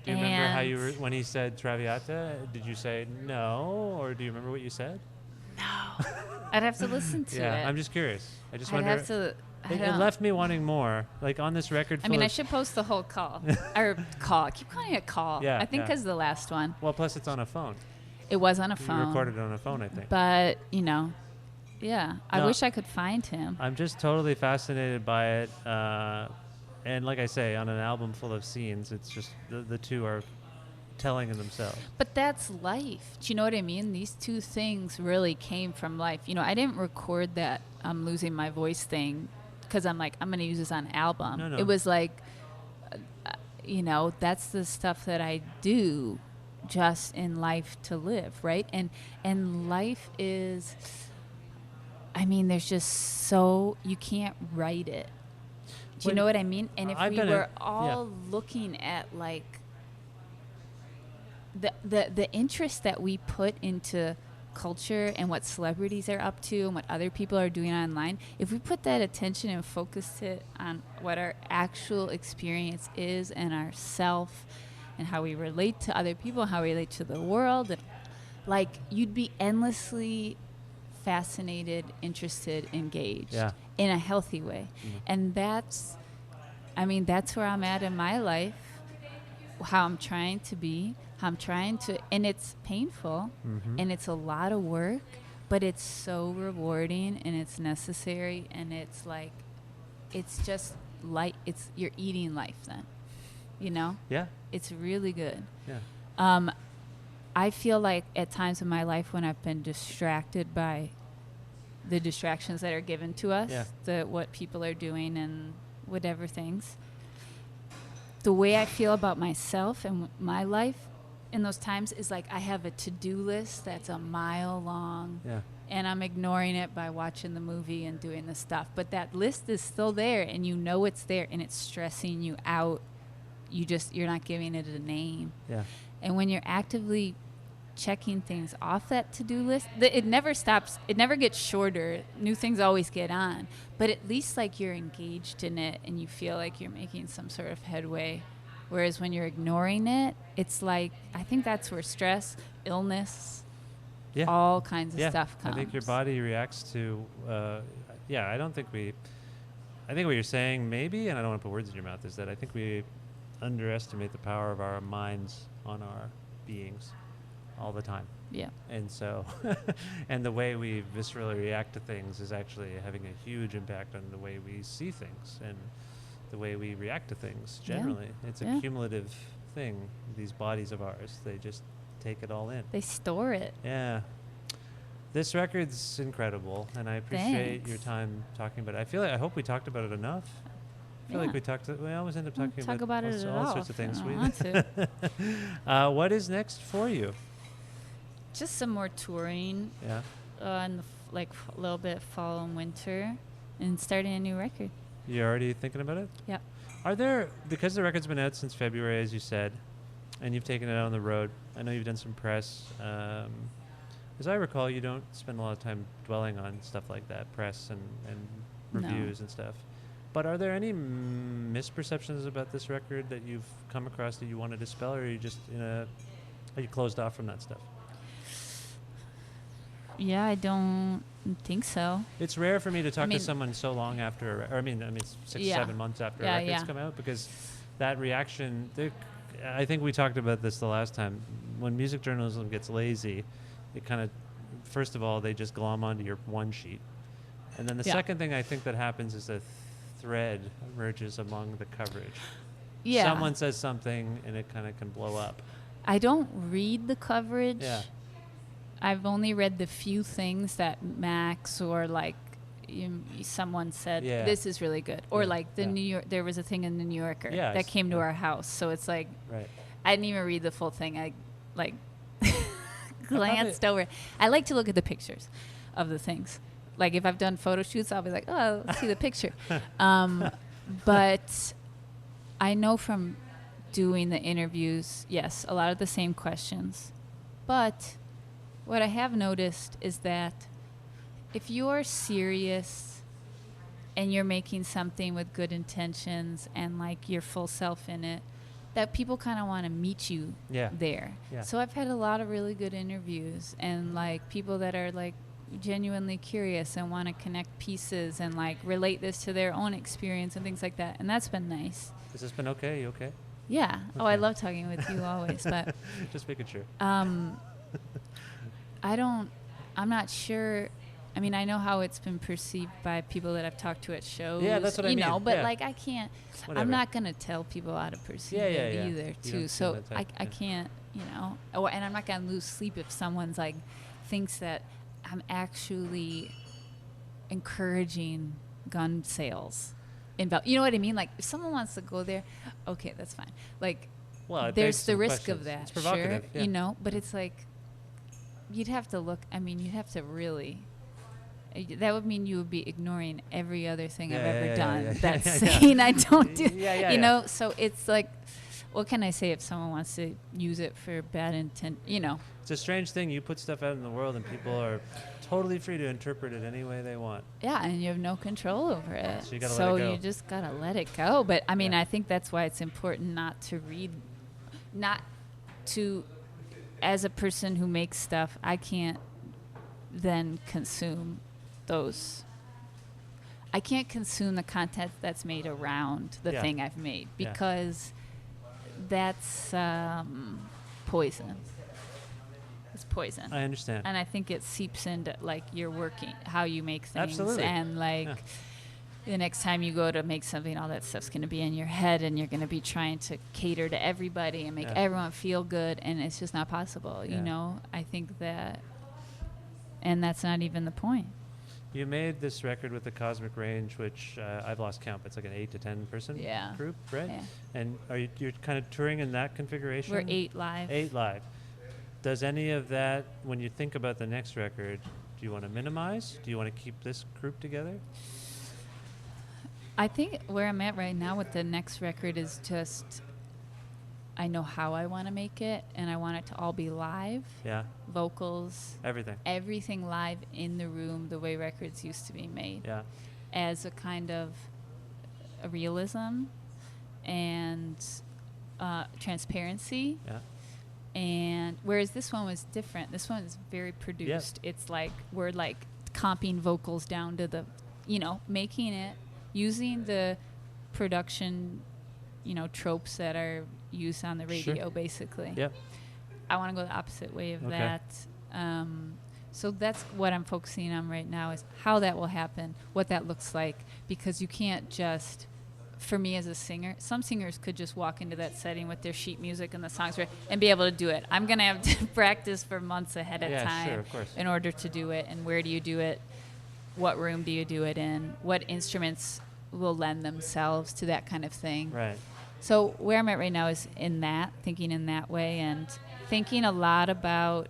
Do you remember how when he said Traviata? Did you say no, or do you remember what you said? No, I'd have to listen to it. Yeah, I'm just curious. I just wonder. It left me wanting more. Like on this record. I should post the whole call or call. I keep calling it call. Yeah, I think because the last one. Well, plus it's on a phone. It was on a phone. You recorded it on a phone, I think. But yeah. I wish I could find him. I'm just totally fascinated by it. And like I say, on an album full of scenes, it's just the two are telling in themselves. But that's life. Do you know what I mean? These two things really came from life. I didn't record that I'm losing my voice thing because I'm like, I'm going to use this on an album. No. It was like, that's the stuff that I do just in life to live, right? And life is... there's just you can't write it. Do you know what I mean? And if we were all looking at, like, the interest that we put into culture and what celebrities are up to and what other people are doing online, if we put that attention and focus it on what our actual experience is and ourself and how we relate to other people, how we relate to the world, and like you'd be endlessly fascinated, interested, engaged in a healthy way. And that's where I'm at in my life, how I'm trying to be, and it's painful and it's a lot of work, but it's so rewarding and it's necessary, and it's like, it's just like, you're eating life then, you know? Yeah. It's really good. Yeah. I feel like at times in my life when I've been distracted by the distractions that are given to us, what people are doing and whatever things, the way I feel about myself and my life in those times is like I have a to-do list that's a mile long, and I'm ignoring it by watching the movie and doing the stuff. But that list is still there, and you know it's there, and it's stressing you out. You're not giving it a name. Yeah. And when you're actively checking things off that to-do list, it never stops. It never gets shorter. New things always get on. But at least like you're engaged in it and you feel like you're making some sort of headway. Whereas when you're ignoring it, it's like, I think that's where stress, illness, all kinds of stuff comes. I think your body reacts to, I think what you're saying maybe, and I don't want to put words in your mouth, is that I think we underestimate the power of our minds on our beings all the time. Yeah. And so, and the way we viscerally react to things is actually having a huge impact on the way we see things and the way we react to things generally. It's a cumulative thing, these bodies of ours. They just take it all in. They store it. Yeah. This record's incredible, and I appreciate your time talking about it. I hope we talked about it enough. I feel like we always end up talking about all sorts of things. What is next for you? Just some more touring. Yeah. In a little bit fall and winter, and starting a new record. You're already thinking about it? Yeah. Because the record's been out since February, as you said, and you've taken it out on the road, I know you've done some press. As I recall, you don't spend a lot of time dwelling on stuff like that, press and reviews and stuff. But are there any misperceptions about this record that you've come across that you want to dispel, or are you just are you closed off from that stuff? Yeah, I don't think so. It's rare for me to talk to someone so long after, it's 6-7 months after a record's come out, because that reaction, I think we talked about this the last time. When music journalism gets lazy, it kind of, first of all, they just glom onto your one sheet. And then the second thing I think that happens is a thread emerges among the coverage. Yeah. Someone says something and it kind of can blow up. I don't read the coverage. Yeah. I've only read the few things that Max or someone said, this is really good. Or New York, there was a thing in the New Yorker that came to our house. So it's like, I didn't even read the full thing. I glanced over. I like to look at the pictures of the things. Like if I've done photo shoots, I'll be like, oh, let's see the picture. But I know from doing the interviews, yes, a lot of the same questions. But what I have noticed is that if you're serious and you're making something with good intentions and like your full self in it, that people kind of want to meet you there. Yeah. So I've had a lot of really good interviews and like people that are like genuinely curious and want to connect pieces and like relate this to their own experience and things like that. And that's been nice. Has this been okay? You okay? Yeah. Okay. Oh, I love talking with you always, but just making sure. I'm not sure. I mean, I know how it's been perceived by people that I've talked to at shows. Yeah, that's what I mean. But like I can't, whatever. I'm not going to tell people how to perceive it either, too. So I can't, and I'm not going to lose sleep if someone's like, thinks that I'm actually encouraging gun sales. You know what I mean? Like if someone wants to go there, okay, that's fine. Like, there's the risk of that, it's provocative, sure, but it's like, you'd have to really, that would mean you would be ignoring every other thing I've ever done. That's saying I don't do, so it's like, what can I say if someone wants to use it for bad intent? It's a strange thing. You put stuff out in the world, and people are totally free to interpret it any way they want. Yeah, and you have no control over it. So you gotta let it go. You just gotta let it go. But I mean, I think that's why it's important not to, as a person who makes stuff, I can't then consume those. I can't consume the content that's made around the thing I've made because that's poison. It's poison. I understand. And I think it seeps into like your working, how you make things. Absolutely. And like the next time you go to make something, all that stuff's going to be in your head and you're going to be trying to cater to everybody and make everyone feel good. And it's just not possible, you know? I think that, and that's not even the point. You made this record with the Cosmic Range, which I've lost count, but it's like an 8 to 10 person group, right? Yeah. And you're kind of touring in that configuration? We're 8 live. 8 live. Does any of that, when you think about the next record, do you want to minimize? Do you want to keep this group together? I think where I'm at right now with the next record is just, I know how I want to make it, and I want it to all be live. Yeah. Vocals. Everything live in the room, the way records used to be made. Yeah. As a kind of a realism and transparency. Yeah. And whereas this one was different, this one is very produced. Yeah. It's like we're like comping vocals down to the, making it, using the production, tropes that are used on the radio, basically. Yeah. I want to go the opposite way of that. So that's what I'm focusing on right now is how that will happen, what that looks like, because you can't just, for me as a singer, some singers could just walk into that setting with their sheet music and the songs and be able to do it. I'm going to have to practice for months ahead of time in order to do it. And where do you do it? What room do you do it in? What instruments will lend themselves to that kind of thing? Right. So where I'm at right now is in that, thinking in that way, and thinking a lot about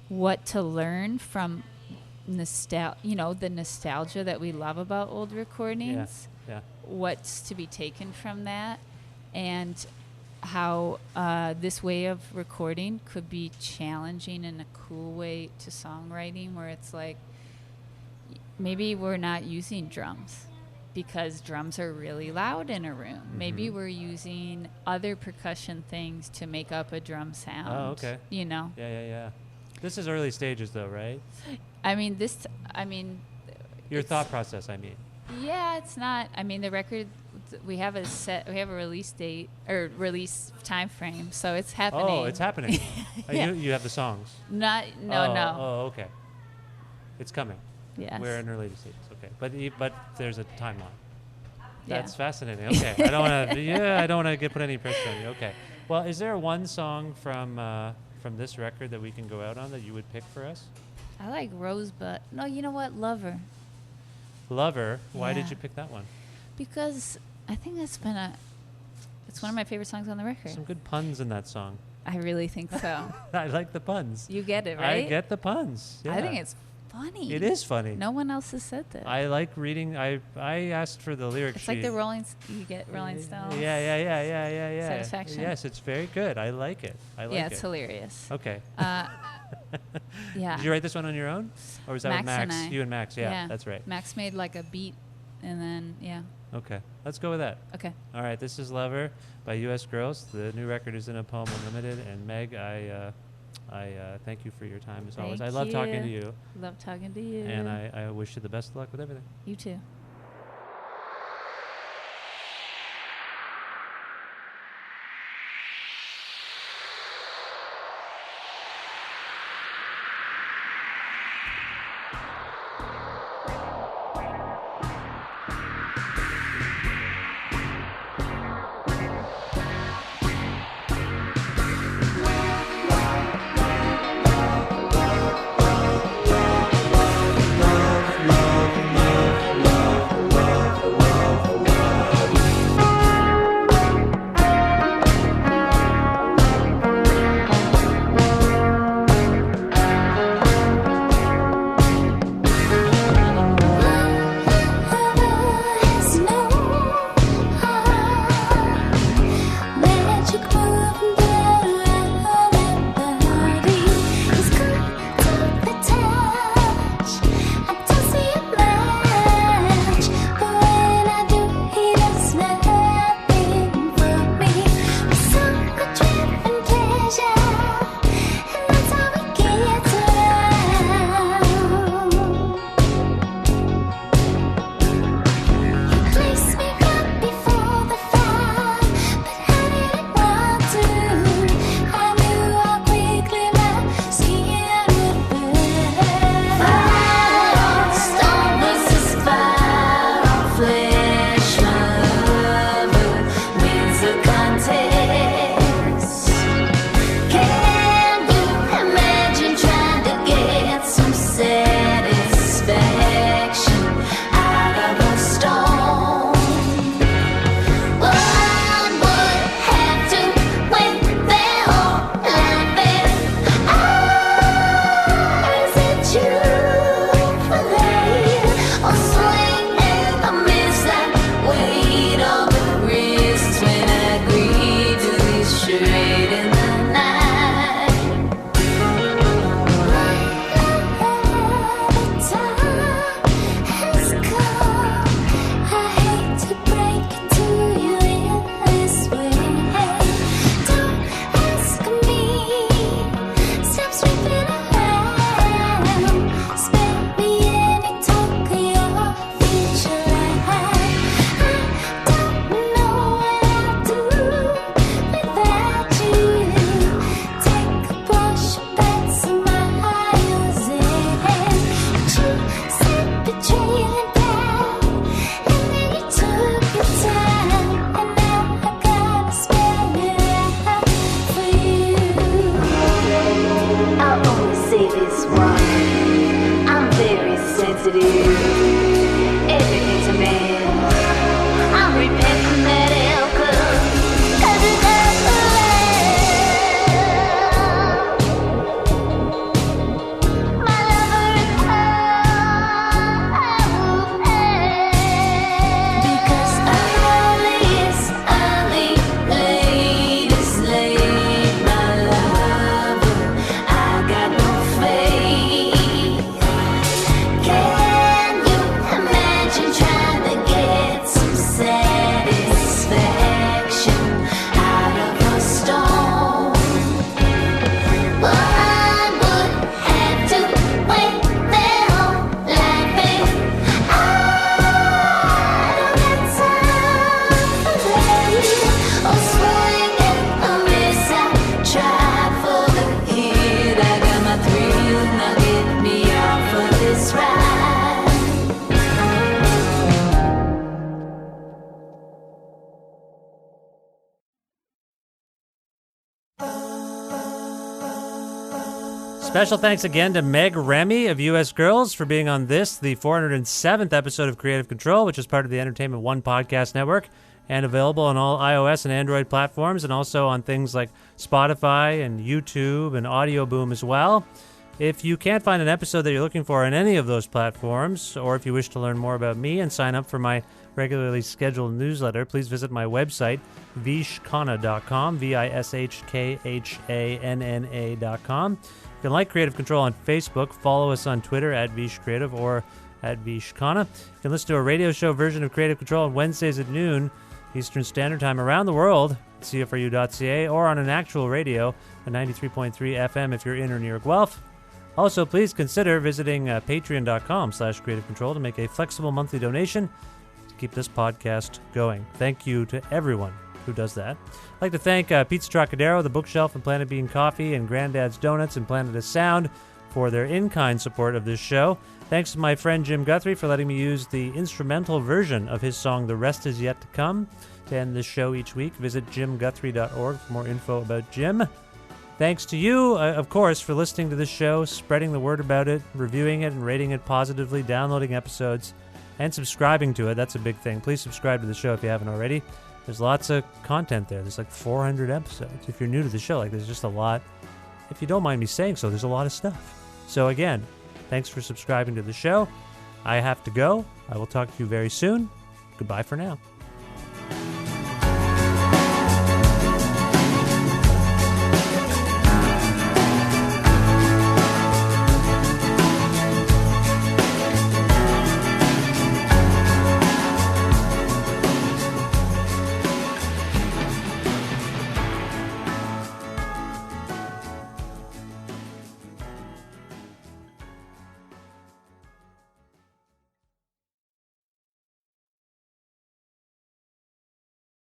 what to learn from the nostalgia that we love about old recordings. Yeah. What's to be taken from that, and how this way of recording could be challenging in a cool way to songwriting, where it's like maybe we're not using drums because drums are really loud in a room. Mm-hmm. Maybe we're using other percussion things to make up a drum sound. Oh, okay. Yeah. This is early stages, though, right? Your thought process, I mean. Yeah, it's not. The record, we have a release date or release time frame, so it's happening. Oh, it's happening. You have the songs. No. Oh, okay. It's coming. Yes. We're in early stages. Okay, but there's a timeline. That's fascinating. Okay, I don't want to put any pressure on you. Okay. Well, is there one song from this record that we can go out on that you would pick for us? I like Rosebud. No, you know what? Lover. Why did you pick that one? Because I think it's one of my favorite songs on the record. Some good puns in that song. I really think so. I like the puns. You get it, right? I get the puns. Yeah. I think it's funny. It is funny. No one else has said that. I like reading. I asked for the lyric sheet. It's like the you get Rolling Stones. Yeah. Satisfaction. Yes, it's very good. I like it. It's hilarious. Okay. Yeah. Did you write this one on your own? Or was that with Max? And I. You and Max, yeah, that's right. Max made like a beat and then, Okay, let's go with that. Okay. All right, this is Lover by U.S. Girls. The new record is in a Poem Unlimited. And Meg, I thank you for your time as always. I love talking to you. Love talking to you. And I wish you the best of luck with everything. You too. Love, love, love, love. Special thanks again to Meg Remy of US Girls for being on this, the 407th episode of Creative Control, which is part of the Entertainment One podcast network and available on all iOS and Android platforms and also on things like Spotify and YouTube and Audio Boom as well. If you can't find an episode that you're looking for on any of those platforms, or if you wish to learn more about me and sign up for my regularly scheduled newsletter, please visit my website, vishkhanna.com, vishkhanna.com. You can like Creative Control on Facebook, follow us on Twitter at vishcreative or at vishkhanna. You can listen to a radio show version of Creative Control on Wednesdays at noon Eastern Standard Time around the world at CFRU.ca or on an actual radio at 93.3 FM if you're in or near Guelph. Also, please consider visiting patreon.com/Creative Control to make a flexible monthly donation to keep this podcast going. Thank you to everyone who does that. I'd like to thank Pizza Trokadero, The Bookshelf, and Planet Bean Coffee, and Grandad's Donuts and Planet of Sound for their in-kind support of this show. Thanks to my friend Jim Guthrie for letting me use the instrumental version of his song The Rest Is Yet to Come to end this show each week. Visit jimguthrie.org for more info about Jim. Thanks to you, of course, for listening to this show, spreading the word about it, reviewing it and rating it positively, downloading episodes, and subscribing to it. That's a big thing. Please subscribe to the show if you haven't already. There's lots of content there. There's like 400 episodes. If you're new to the show, there's just a lot. If you don't mind me saying so, there's a lot of stuff. So again, thanks for subscribing to the show. I have to go. I will talk to you very soon. Goodbye for now.